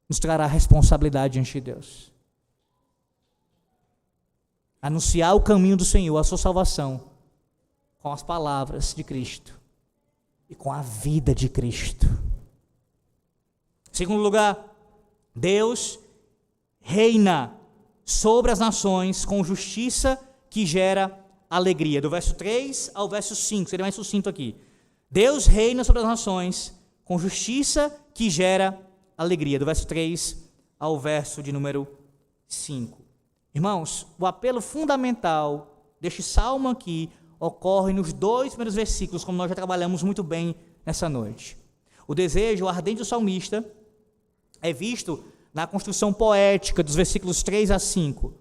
nos trará responsabilidade diante de Deus. Anunciar o caminho do Senhor, a sua salvação, com as palavras de Cristo e com a vida de Cristo. Segundo lugar, Deus reina sobre as nações com justiça que gera alegria. Do verso 3 ao verso 5, seria mais sucinto aqui. Deus reina sobre as nações com justiça que gera alegria. Do verso 3 ao verso de número 5. Irmãos, o apelo fundamental deste salmo aqui ocorre nos 2 primeiros versículos, como nós já trabalhamos muito bem nessa noite. O desejo ardente do salmista é visto na construção poética dos versículos 3 a 5.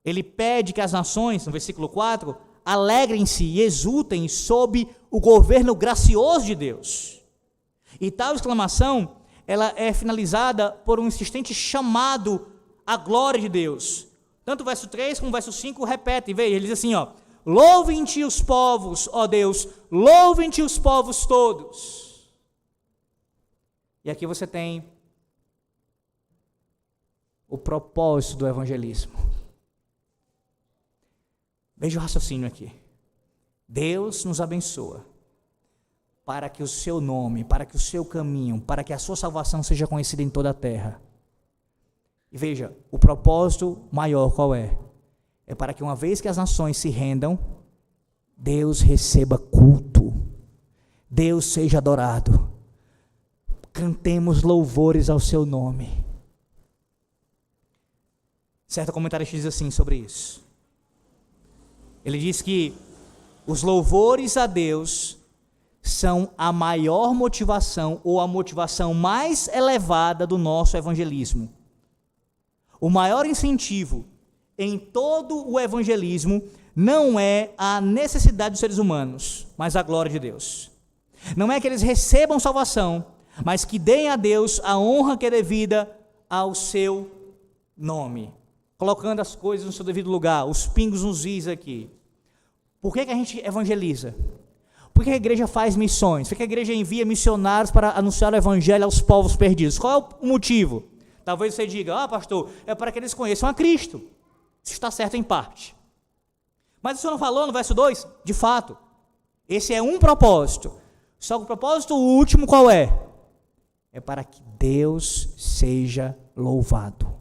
Ele pede que as nações, no versículo 4, alegrem-se e exultem sob o governo gracioso de Deus. E tal exclamação, ela é finalizada por um insistente chamado à glória de Deus. Tanto o verso 3 como o verso 5 repetem, veja, ele diz assim, louvem-te os povos, ó Deus, louvem-te os povos todos. E aqui você tem o propósito do evangelismo. Veja o raciocínio aqui. Deus nos abençoa para que o seu nome, para que o seu caminho, para que a sua salvação seja conhecida em toda a terra. E veja, o propósito maior qual é? É para que uma vez que as nações se rendam, Deus receba culto, Deus seja adorado, cantemos louvores ao seu nome. Certo comentarista diz assim sobre isso. Ele diz que os louvores a Deus são a maior motivação ou a motivação mais elevada do nosso evangelismo. O maior incentivo em todo o evangelismo não é a necessidade dos seres humanos, mas a glória de Deus. Não é que eles recebam salvação, mas que deem a Deus a honra que é devida ao seu nome. Colocando as coisas no seu devido lugar, os pingos nos is aqui. Por que a gente evangeliza? Por que a igreja faz missões? Por que a igreja envia missionários para anunciar o evangelho aos povos perdidos? Qual é o motivo? Talvez você diga, pastor, é para que eles conheçam a Cristo. Isso está certo em parte. Mas o senhor não falou no verso 2? De fato, esse é um propósito. Só que o propósito último qual é? É para que Deus seja louvado.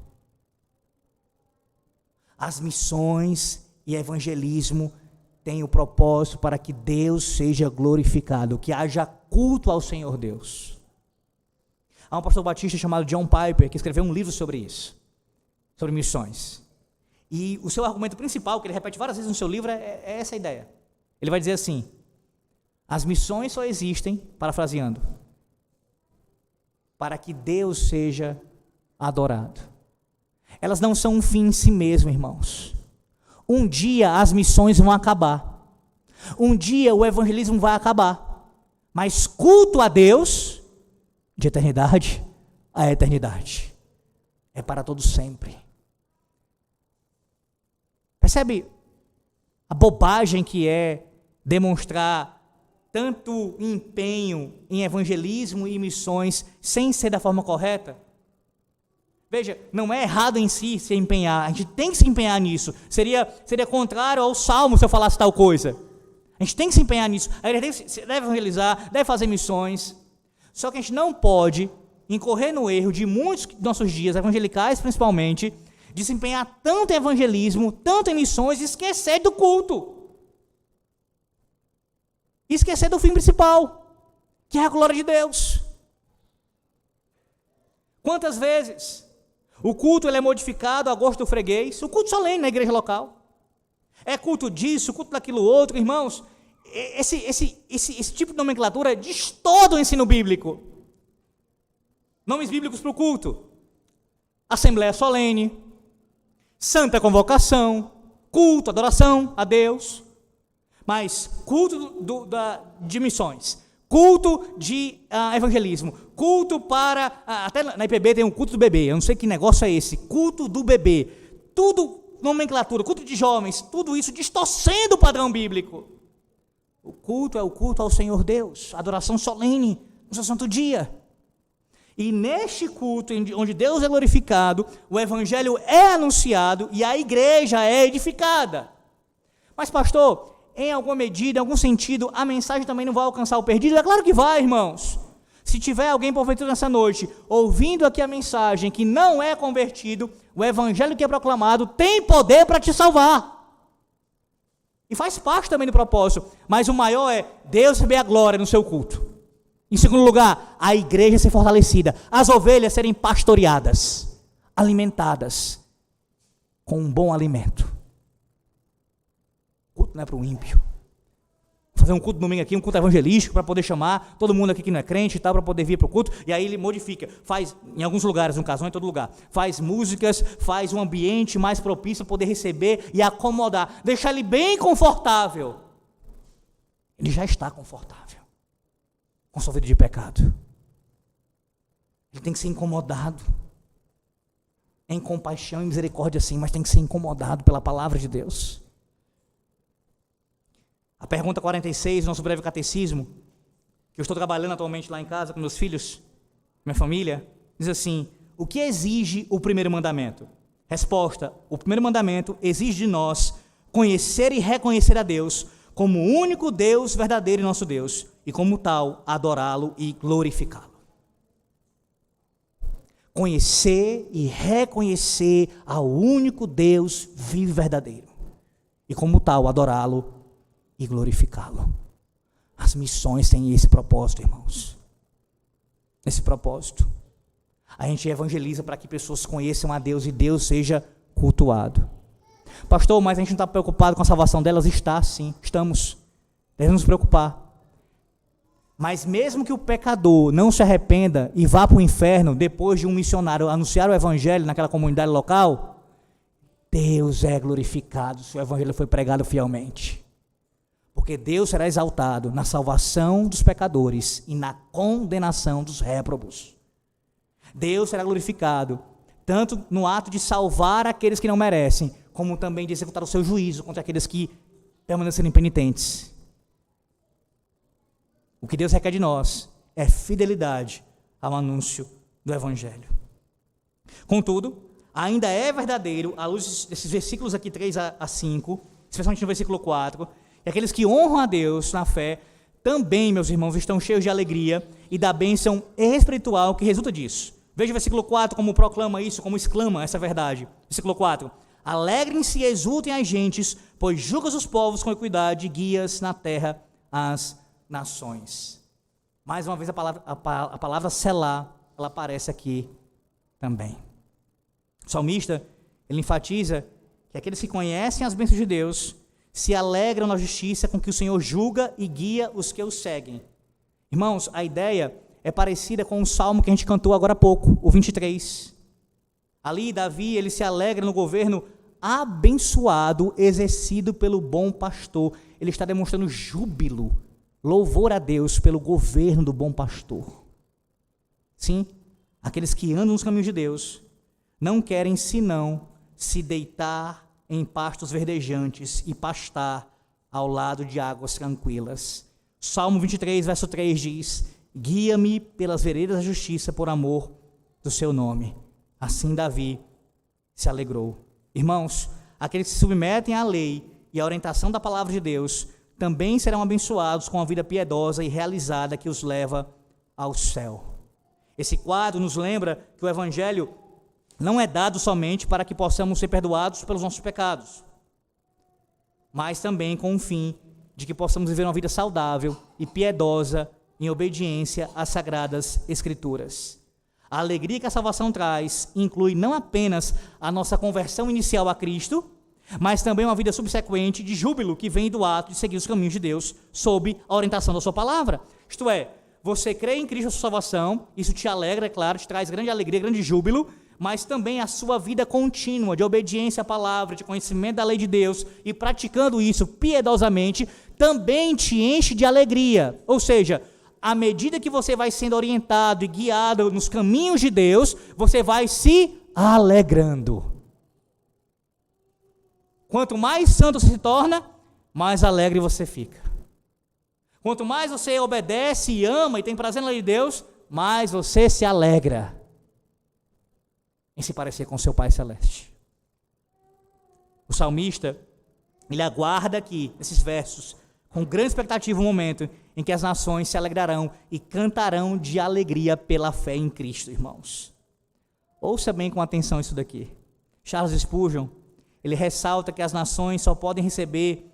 As missões e evangelismo têm o propósito para que Deus seja glorificado, que haja culto ao Senhor Deus. Há um pastor batista chamado John Piper que escreveu um livro sobre isso, sobre missões. E o seu argumento principal, que ele repete várias vezes no seu livro, é essa ideia. Ele vai dizer assim: as missões só existem, parafraseando, para que Deus seja adorado. Elas não são um fim em si mesmo, irmãos. Um dia as missões vão acabar. Um dia o evangelismo vai acabar. Mas culto a Deus, de eternidade a eternidade, é para todo sempre. Percebe a bobagem que é demonstrar tanto empenho em evangelismo e missões sem ser da forma correta? Veja, não é errado em si se empenhar, a gente tem que se empenhar nisso. Seria contrário ao Salmo se eu falasse tal coisa. A gente tem que se empenhar nisso, a gente deve evangelizar, deve fazer missões. Só que a gente não pode incorrer no erro de muitos de nossos dias, evangelicais principalmente, de se empenhar tanto em evangelismo, tanto em missões, e esquecer do culto. E esquecer do fim principal, que é a glória de Deus. Quantas vezes o culto ele é modificado a gosto do freguês, o culto solene na igreja local. É culto disso, culto daquilo outro, irmãos. Esse tipo de nomenclatura diz todo o ensino bíblico. Nomes bíblicos para o culto: assembleia solene, santa convocação, culto, adoração a Deus. Mas culto de missões, culto de evangelismo, culto para, até na IPB tem um culto do bebê, eu não sei que negócio é esse, culto do bebê, tudo nomenclatura, culto de jovens, tudo isso distorcendo o padrão bíblico. O culto é o culto ao Senhor Deus, adoração solene, no seu santo dia. E neste culto, onde Deus é glorificado, o evangelho é anunciado e a igreja é edificada. Mas pastor, em alguma medida, em algum sentido, a mensagem também não vai alcançar o perdido? É claro que vai, irmãos. Se tiver alguém porventura nessa noite, ouvindo aqui a mensagem, que não é convertido, o evangelho que é proclamado tem poder para te salvar. E faz parte também do propósito. Mas o maior é Deus receber a glória no seu culto. Em segundo lugar, a igreja ser fortalecida, as ovelhas serem pastoreadas, alimentadas com um bom alimento. Culto não é para o ímpio. Fazer um culto domingo aqui, um culto evangelístico, para poder chamar todo mundo aqui que não é crente e tal, para poder vir para o culto, e aí ele modifica, faz, em alguns lugares, no caso, não em todo lugar, faz músicas, faz um ambiente mais propício para poder receber e acomodar, deixar ele bem confortável. Ele já está confortável com sua vida de pecado. Ele tem que ser incomodado, em compaixão e misericórdia sim, mas tem que ser incomodado pela palavra de Deus. A pergunta 46, nosso breve catecismo, que eu estou trabalhando atualmente lá em casa com meus filhos, minha família, diz assim: o que exige o primeiro mandamento? Resposta: o primeiro mandamento exige de nós conhecer e reconhecer a Deus como o único Deus verdadeiro e nosso Deus, e como tal, adorá-lo e glorificá-lo. Conhecer e reconhecer ao único Deus vivo e verdadeiro, e como tal, adorá-lo e glorificá-lo. As missões têm esse propósito, irmãos. Esse propósito. A gente evangeliza para que pessoas conheçam a Deus e Deus seja cultuado. Pastor, mas a gente não está preocupado com a salvação delas? Está sim, estamos. Devemos nos preocupar. Mas mesmo que o pecador não se arrependa e vá para o inferno, depois de um missionário anunciar o evangelho naquela comunidade local, Deus é glorificado se o evangelho foi pregado fielmente. Porque Deus será exaltado na salvação dos pecadores e na condenação dos réprobos. Deus será glorificado tanto no ato de salvar aqueles que não merecem, como também de executar o seu juízo contra aqueles que permaneceram impenitentes. O que Deus requer de nós é fidelidade ao anúncio do evangelho. Contudo, ainda é verdadeiro, à luz desses versículos aqui 3 a 5, especialmente no versículo 4, e aqueles que honram a Deus na fé, também, meus irmãos, estão cheios de alegria e da bênção espiritual que resulta disso. Veja o versículo 4 como proclama isso, como exclama essa verdade. Versículo 4: alegrem-se e exultem as gentes, pois julgas os povos com equidade e guias na terra as nações. Mais uma vez a palavra selá, ela aparece aqui também. O salmista, ele enfatiza que aqueles que conhecem as bênçãos de Deus se alegram na justiça com que o Senhor julga e guia os que o seguem. Irmãos, a ideia é parecida com o salmo que a gente cantou agora há pouco, o 23. Ali, Davi, ele se alegra no governo abençoado, exercido pelo bom pastor. Ele está demonstrando júbilo, louvor a Deus pelo governo do bom pastor. Sim, aqueles que andam nos caminhos de Deus não querem senão se deitar em pastos verdejantes e pastar ao lado de águas tranquilas. Salmo 23, verso 3 diz: guia-me pelas veredas da justiça por amor do seu nome. Assim Davi se alegrou. Irmãos, aqueles que se submetem à lei e à orientação da palavra de Deus também serão abençoados com a vida piedosa e realizada que os leva ao céu. Esse quadro nos lembra que o Evangelho não é dado somente para que possamos ser perdoados pelos nossos pecados, mas também com o fim de que possamos viver uma vida saudável e piedosa em obediência às Sagradas Escrituras. A alegria que a salvação traz inclui não apenas a nossa conversão inicial a Cristo, mas também uma vida subsequente de júbilo que vem do ato de seguir os caminhos de Deus sob a orientação da sua palavra. Isto é, você crê em Cristo a sua salvação, isso te alegra, é claro, te traz grande alegria, grande júbilo, mas também a sua vida contínua de obediência à palavra, de conhecimento da lei de Deus e praticando isso piedosamente, também te enche de alegria. Ou seja, à medida que você vai sendo orientado e guiado nos caminhos de Deus, você vai se alegrando. Quanto mais santo você se torna, mais alegre você fica. Quanto mais você obedece e ama e tem prazer na lei de Deus, mais você se alegra em se parecer com seu Pai Celeste. O salmista, ele aguarda aqui, nesses versos, com grande expectativa, um momento em que as nações se alegrarão e cantarão de alegria pela fé em Cristo, irmãos. Ouça bem com atenção isso daqui. Charles Spurgeon, ele ressalta que as nações só podem receber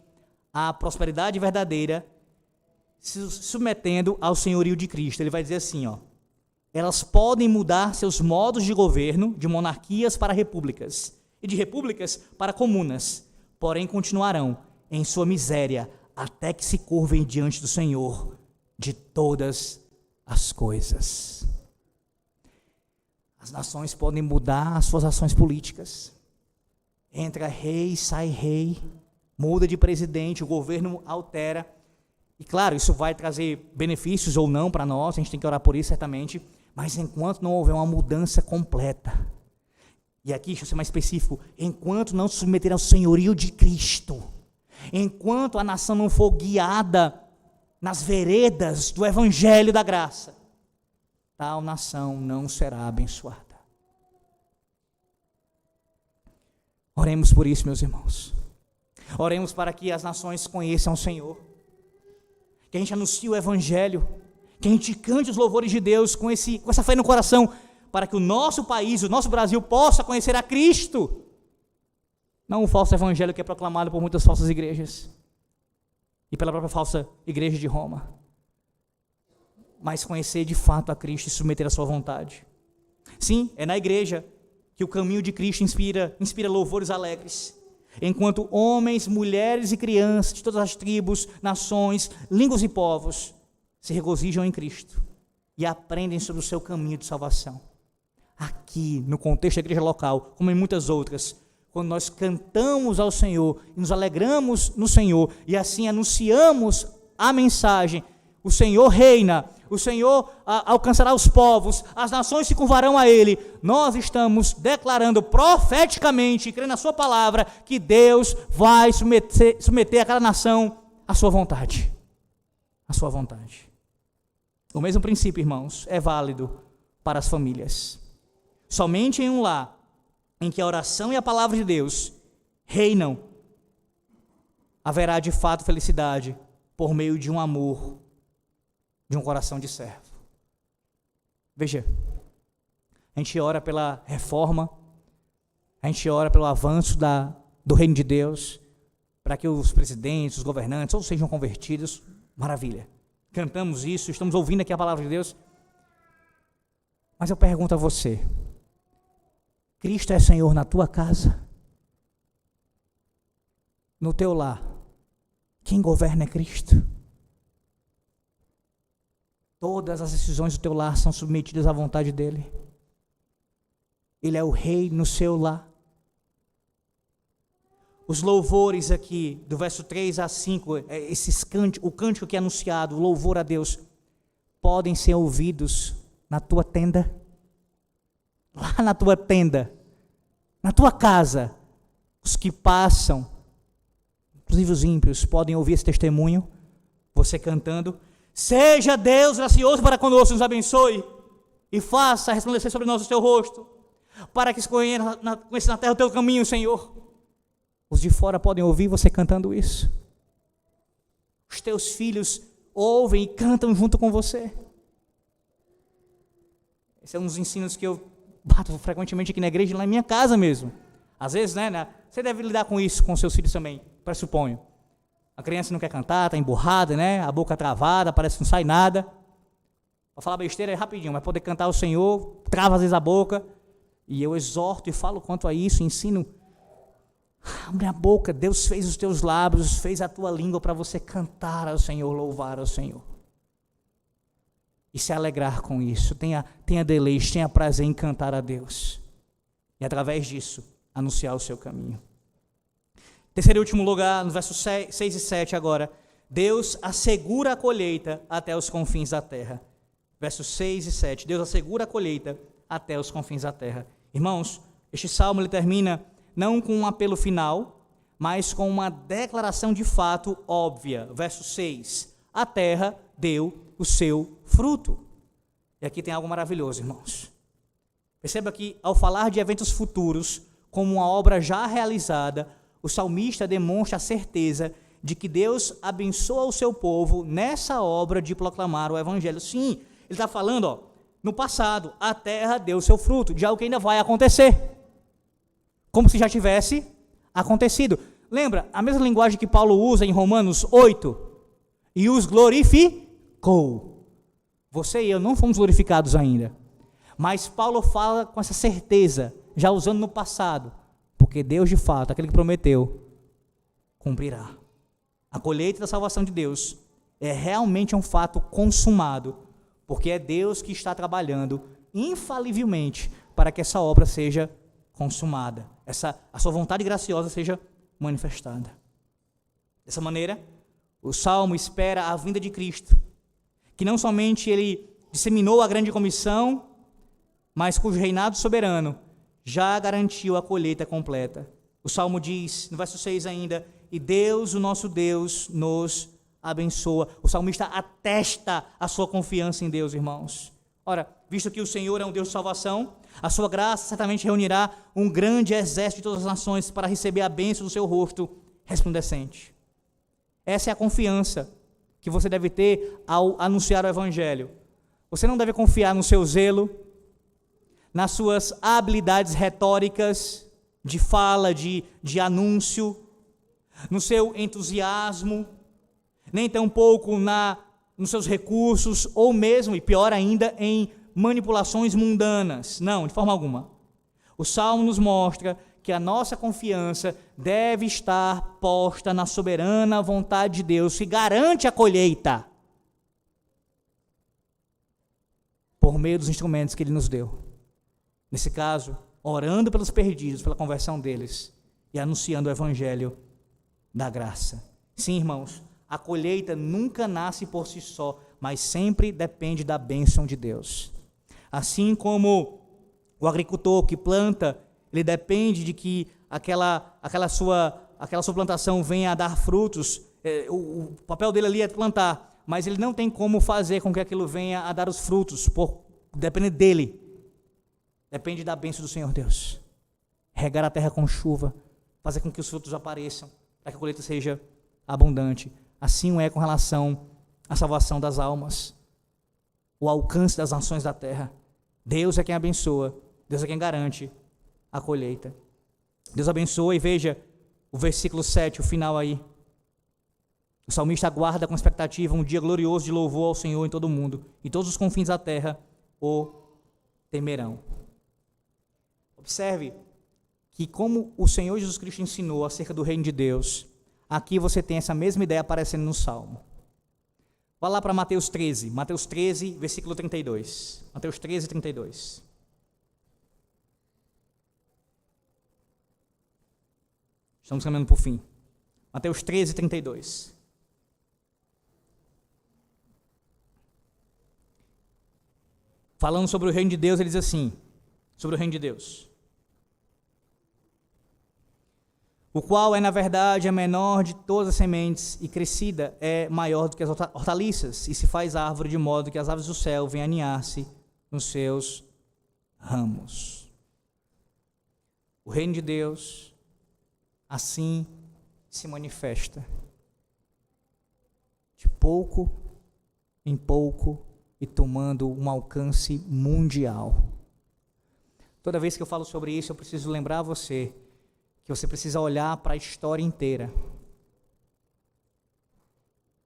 a prosperidade verdadeira se submetendo ao senhorio de Cristo. Ele vai dizer assim, elas podem mudar seus modos de governo de monarquias para repúblicas e de repúblicas para comunas, porém continuarão em sua miséria até que se curvem diante do Senhor de todas as coisas. As nações podem mudar as suas ações políticas. Entra rei, sai rei, muda de presidente, o governo altera. E claro, isso vai trazer benefícios ou não para nós, a gente tem que orar por isso certamente, mas enquanto não houver uma mudança completa, e aqui deixa eu ser mais específico, enquanto não se submeter ao senhorio de Cristo, enquanto a nação não for guiada nas veredas do Evangelho da graça, tal nação não será abençoada. Oremos por isso, meus irmãos. Oremos para que as nações conheçam o Senhor, que a gente anuncie o Evangelho, que a gente cante os louvores de Deus com essa fé no coração, para que o nosso país, o nosso Brasil, possa conhecer a Cristo, não o falso evangelho que é proclamado por muitas falsas igrejas, e pela própria falsa igreja de Roma, mas conhecer de fato a Cristo e submeter a sua vontade. Sim, é na igreja que o caminho de Cristo inspira louvores alegres, enquanto homens, mulheres e crianças de todas as tribos, nações, línguas e povos se regozijam em Cristo e aprendem sobre o seu caminho de salvação. Aqui, no contexto da igreja local, como em muitas outras, quando nós cantamos ao Senhor e nos alegramos no Senhor e assim anunciamos a mensagem, o Senhor reina, o Senhor alcançará os povos, as nações se curvarão a Ele, nós estamos declarando profeticamente, crendo na sua palavra, que Deus vai submeter a cada nação à sua vontade. A sua vontade. O mesmo princípio, irmãos, é válido para as famílias. Somente em um lar em que a oração e a palavra de Deus reinam, haverá de fato felicidade por meio de um amor, de um coração de servo. Veja, a gente ora pela reforma, a gente ora pelo avanço do reino de Deus, para que os presidentes, os governantes, todos sejam convertidos, maravilha. Cantamos isso, estamos ouvindo aqui a palavra de Deus. Mas eu pergunto a você, Cristo é Senhor na tua casa? No teu lar, quem governa é Cristo? Todas as decisões do teu lar são submetidas à vontade dEle. Ele é o rei no seu lar. Os louvores aqui, do verso 3 a 5, o cântico que é anunciado, o louvor a Deus, podem ser ouvidos na tua tenda, lá na tua tenda, na tua casa. Os que passam, inclusive os ímpios, podem ouvir esse testemunho, você cantando: seja Deus gracioso para conosco, nos abençoe e faça resplandecer sobre nós o teu rosto, para que se conheça na terra o teu caminho, Senhor. Os de fora podem ouvir você cantando isso. Os teus filhos ouvem e cantam junto com você. Esse é um dos ensinos que eu bato frequentemente aqui na igreja, lá em minha casa mesmo. Às vezes, né, você deve lidar com isso com seus filhos também, pressuponho. A criança não quer cantar, está emburrada, né, a boca travada, parece que não sai nada. Para falar besteira é rapidinho, mas poder cantar ao Senhor, trava às vezes a boca. E eu exorto e falo quanto a isso, ensino. Abre a boca, Deus fez os teus lábios, fez a tua língua para você cantar ao Senhor, louvar ao Senhor. E se alegrar com isso, tenha deleite, tenha prazer em cantar a Deus. E através disso, anunciar o seu caminho. Terceiro e último lugar, no versos 6 e 7 agora. Deus assegura a colheita até os confins da terra. Versos 6 e 7. Deus assegura a colheita até os confins da terra. Irmãos, este salmo ele termina não com um apelo final, mas com uma declaração de fato óbvia. Verso 6. A terra deu o seu fruto. E aqui tem algo maravilhoso, irmãos. Perceba que ao falar de eventos futuros, como uma obra já realizada, o salmista demonstra a certeza de que Deus abençoa o seu povo nessa obra de proclamar o evangelho. Sim, ele está falando, no passado, a terra deu o seu fruto, de algo que ainda vai acontecer. Como se já tivesse acontecido. Lembra, a mesma linguagem que Paulo usa em Romanos 8, e os glorificou. Você e eu não fomos glorificados ainda, mas Paulo fala com essa certeza, já usando no passado, porque Deus de fato, aquele que prometeu, cumprirá. A colheita da salvação de Deus é realmente um fato consumado, porque é Deus que está trabalhando infalivelmente para que essa obra seja consumada, a sua vontade graciosa seja manifestada. Dessa maneira, o Salmo espera a vinda de Cristo, que não somente ele disseminou a grande comissão, mas cujo reinado soberano já garantiu a colheita completa. O Salmo diz, no verso 6 ainda, e Deus, o nosso Deus, nos abençoa. O salmista atesta a sua confiança em Deus, irmãos. Ora, visto que o Senhor é um Deus de salvação, a sua graça certamente reunirá um grande exército de todas as nações para receber a bênção do seu rosto resplandecente. Essa é a confiança que você deve ter ao anunciar o evangelho. Você não deve confiar no seu zelo, nas suas habilidades retóricas, de fala, de anúncio, no seu entusiasmo, nem tampouco nos seus recursos, ou mesmo, e pior ainda, em manipulações mundanas. Não, de forma alguma. O Salmo nos mostra que a nossa confiança deve estar posta na soberana vontade de Deus, que garante a colheita, por meio dos instrumentos que Ele nos deu. Nesse caso, orando pelos perdidos, pela conversão deles, e anunciando o evangelho da graça. Sim, irmãos, a colheita nunca nasce por si só, mas sempre depende da bênção de Deus. Assim como o agricultor que planta, ele depende de que aquela sua plantação venha a dar frutos. O papel dele ali é plantar, mas ele não tem como fazer com que aquilo venha a dar os frutos, depende dele. Depende da bênção do Senhor Deus. Regar a terra com chuva, fazer com que os frutos apareçam, para que a colheita seja abundante. Assim é com relação à salvação das almas, o alcance das nações da terra. Deus é quem abençoa, Deus é quem garante a colheita. Deus abençoa, e veja o versículo 7, o final aí. O salmista aguarda com expectativa um dia glorioso de louvor ao Senhor em todo o mundo, e todos os confins da terra o temerão. Observe que como o Senhor Jesus Cristo ensinou acerca do reino de Deus, aqui você tem essa mesma ideia aparecendo no Salmo. Vá lá para Mateus 13, versículo 32. Mateus 13, 32. Estamos caminhando para o fim. Mateus 13, 32. Falando sobre o reino de Deus, ele diz assim, sobre o reino de Deus: o qual é, na verdade, a menor de todas as sementes, e crescida é maior do que as hortaliças, e se faz árvore de modo que as aves do céu venham aninhar-se nos seus ramos. O reino de Deus assim se manifesta, de pouco em pouco, e tomando um alcance mundial. Toda vez que eu falo sobre isso, eu preciso lembrar você que você precisa olhar para a história inteira.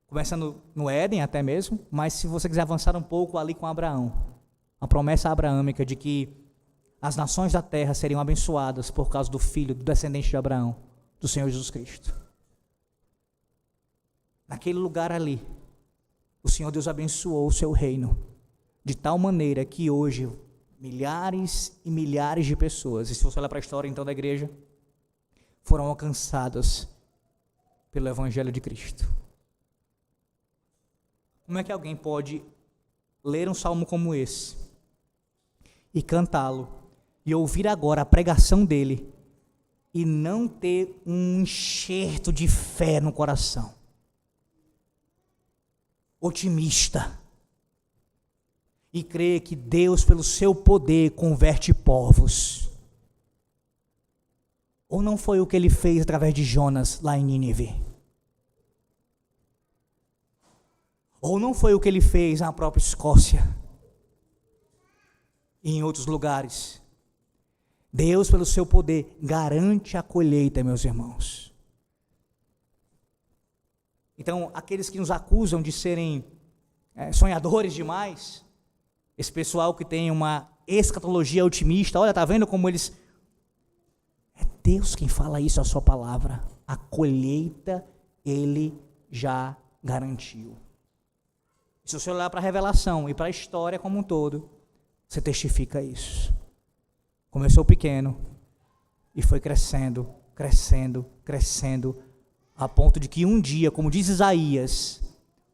Começando no Éden até mesmo, mas se você quiser avançar um pouco ali com Abraão, a promessa abraâmica de que as nações da terra seriam abençoadas por causa do filho, do descendente de Abraão, do Senhor Jesus Cristo. Naquele lugar ali, o Senhor Deus abençoou o seu reino, de tal maneira que hoje milhares e milhares de pessoas, e se você olhar para a história então da igreja, foram alcançadas pelo Evangelho de Cristo. Como é que alguém pode ler um salmo como esse e cantá-lo e ouvir agora a pregação dele e não ter um enxerto de fé no coração? Otimista. E crer que Deus, pelo seu poder, converte povos. Ou não foi o que ele fez através de Jonas lá em Nínive? Ou não foi o que ele fez na própria Escócia e em outros lugares? Deus, pelo seu poder, garante a colheita, meus irmãos. Então, aqueles que nos acusam de serem sonhadores demais, esse pessoal que tem uma escatologia otimista, olha, está vendo como eles... É Deus quem fala isso, a sua palavra. A colheita Ele já garantiu. Se você olhar para a revelação e para a história como um todo, você testifica isso. Começou pequeno e foi crescendo, crescendo, crescendo, a ponto de que um dia, como diz Isaías,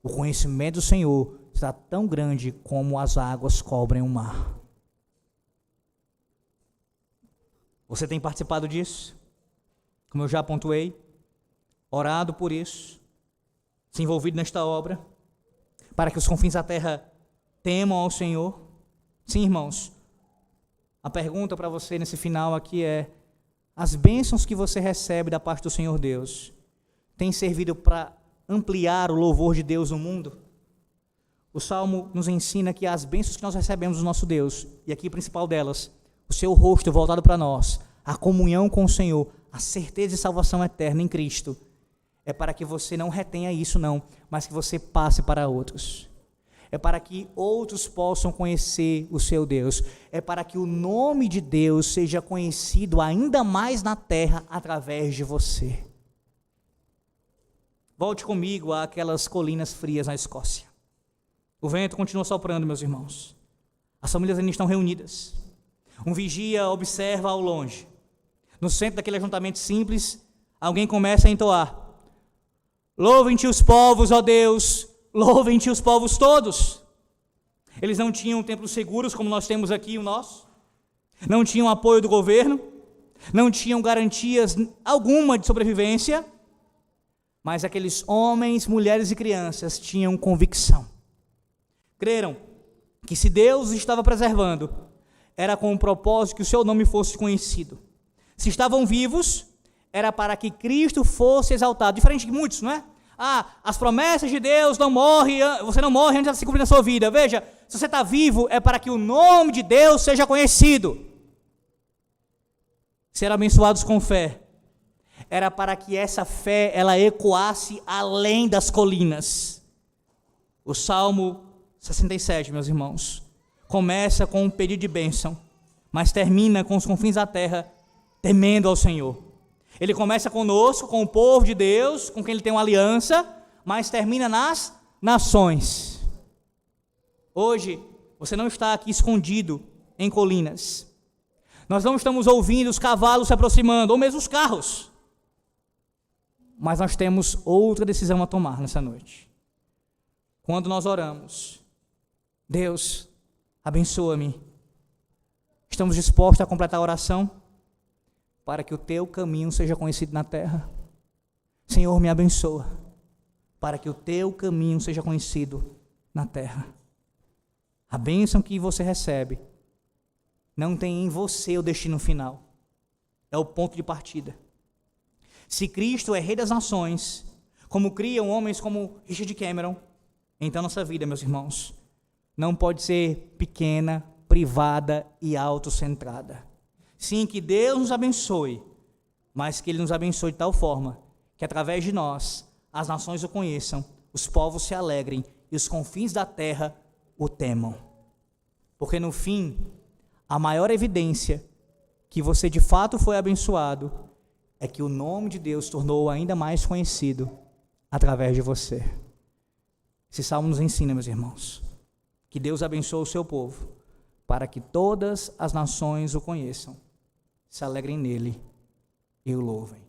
o conhecimento do Senhor será tão grande como as águas cobrem o mar. Você tem participado disso? Como eu já pontuei, orado por isso, se envolvido nesta obra, para que os confins da terra temam ao Senhor? Sim, irmãos. A pergunta para você nesse final aqui é: as bênçãos que você recebe da parte do Senhor Deus têm servido para ampliar o louvor de Deus no mundo? O Salmo nos ensina que as bênçãos que nós recebemos do nosso Deus, e aqui a principal delas, o seu rosto voltado para nós, a comunhão com o Senhor, a certeza de salvação eterna em Cristo, é para que você não retenha isso não, mas que você passe para outros. É para que outros possam conhecer o seu Deus. É para que o nome de Deus seja conhecido ainda mais na terra através de você. Volte comigo àquelas colinas frias na Escócia. O vento continua soprando, meus irmãos. As famílias ainda estão reunidas. Um vigia observa ao longe. No centro daquele ajuntamento simples, alguém começa a entoar: louvem-te os povos, ó Deus, louvem-te os povos todos. Eles não tinham templos seguros como nós temos aqui o nosso. Não tinham apoio do governo. Não tinham garantias alguma de sobrevivência. Mas aqueles homens, mulheres e crianças tinham convicção. Creram que se Deus estava preservando, era com o propósito que o seu nome fosse conhecido. Se estavam vivos, era para que Cristo fosse exaltado. Diferente de muitos, não é? As promessas de Deus não morrem, você não morre antes de se cumprir na sua vida. Veja, se você está vivo, é para que o nome de Deus seja conhecido. Ser abençoados com fé era para que essa fé ela ecoasse além das colinas. O Salmo 67, meus irmãos, começa com um pedido de bênção, mas termina com os confins da terra temendo ao Senhor. Ele começa conosco, com o povo de Deus, com quem ele tem uma aliança, mas termina nas nações. Hoje, você não está aqui escondido em colinas. Nós não estamos ouvindo os cavalos se aproximando, ou mesmo os carros. Mas nós temos outra decisão a tomar nessa noite. Quando nós oramos: Deus, abençoa-me. Estamos dispostos a completar a oração para que o teu caminho seja conhecido na terra. Senhor, me abençoa para que o teu caminho seja conhecido na terra. A bênção que você recebe não tem em você o destino final. É o ponto de partida. Se Cristo é Rei das Nações, como criam homens como Richard Cameron, então nossa vida, meus irmãos, não pode ser pequena, privada e autocentrada. Sim, que Deus nos abençoe, mas que Ele nos abençoe de tal forma que através de nós as nações o conheçam, os povos se alegrem e os confins da terra o temam. Porque no fim, a maior evidência que você de fato foi abençoado é que o nome de Deus tornou ainda mais conhecido através de você. Esse salmo nos ensina, meus irmãos, que Deus abençoe o seu povo para que todas as nações o conheçam, se alegrem nele e o louvem.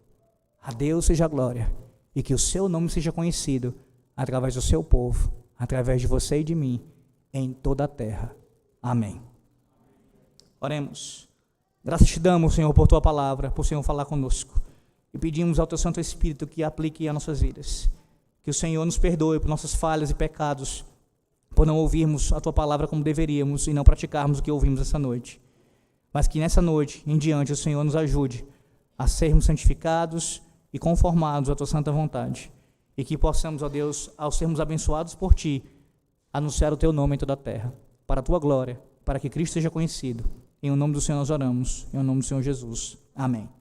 A Deus seja a glória e que o seu nome seja conhecido através do seu povo, através de você e de mim, em toda a terra. Amém. Oremos. Graças te damos, Senhor, por tua palavra, por Senhor falar conosco. E pedimos ao teu Santo Espírito que aplique as nossas vidas. Que o Senhor nos perdoe por nossas falhas e pecados, por não ouvirmos a tua palavra como deveríamos e não praticarmos o que ouvimos essa noite. Mas que nessa noite em diante o Senhor nos ajude a sermos santificados e conformados à tua santa vontade. E que possamos, ó Deus, ao sermos abençoados por ti, anunciar o teu nome em toda a terra, para a tua glória, para que Cristo seja conhecido. Em nome do Senhor nós oramos, em nome do Senhor Jesus. Amém.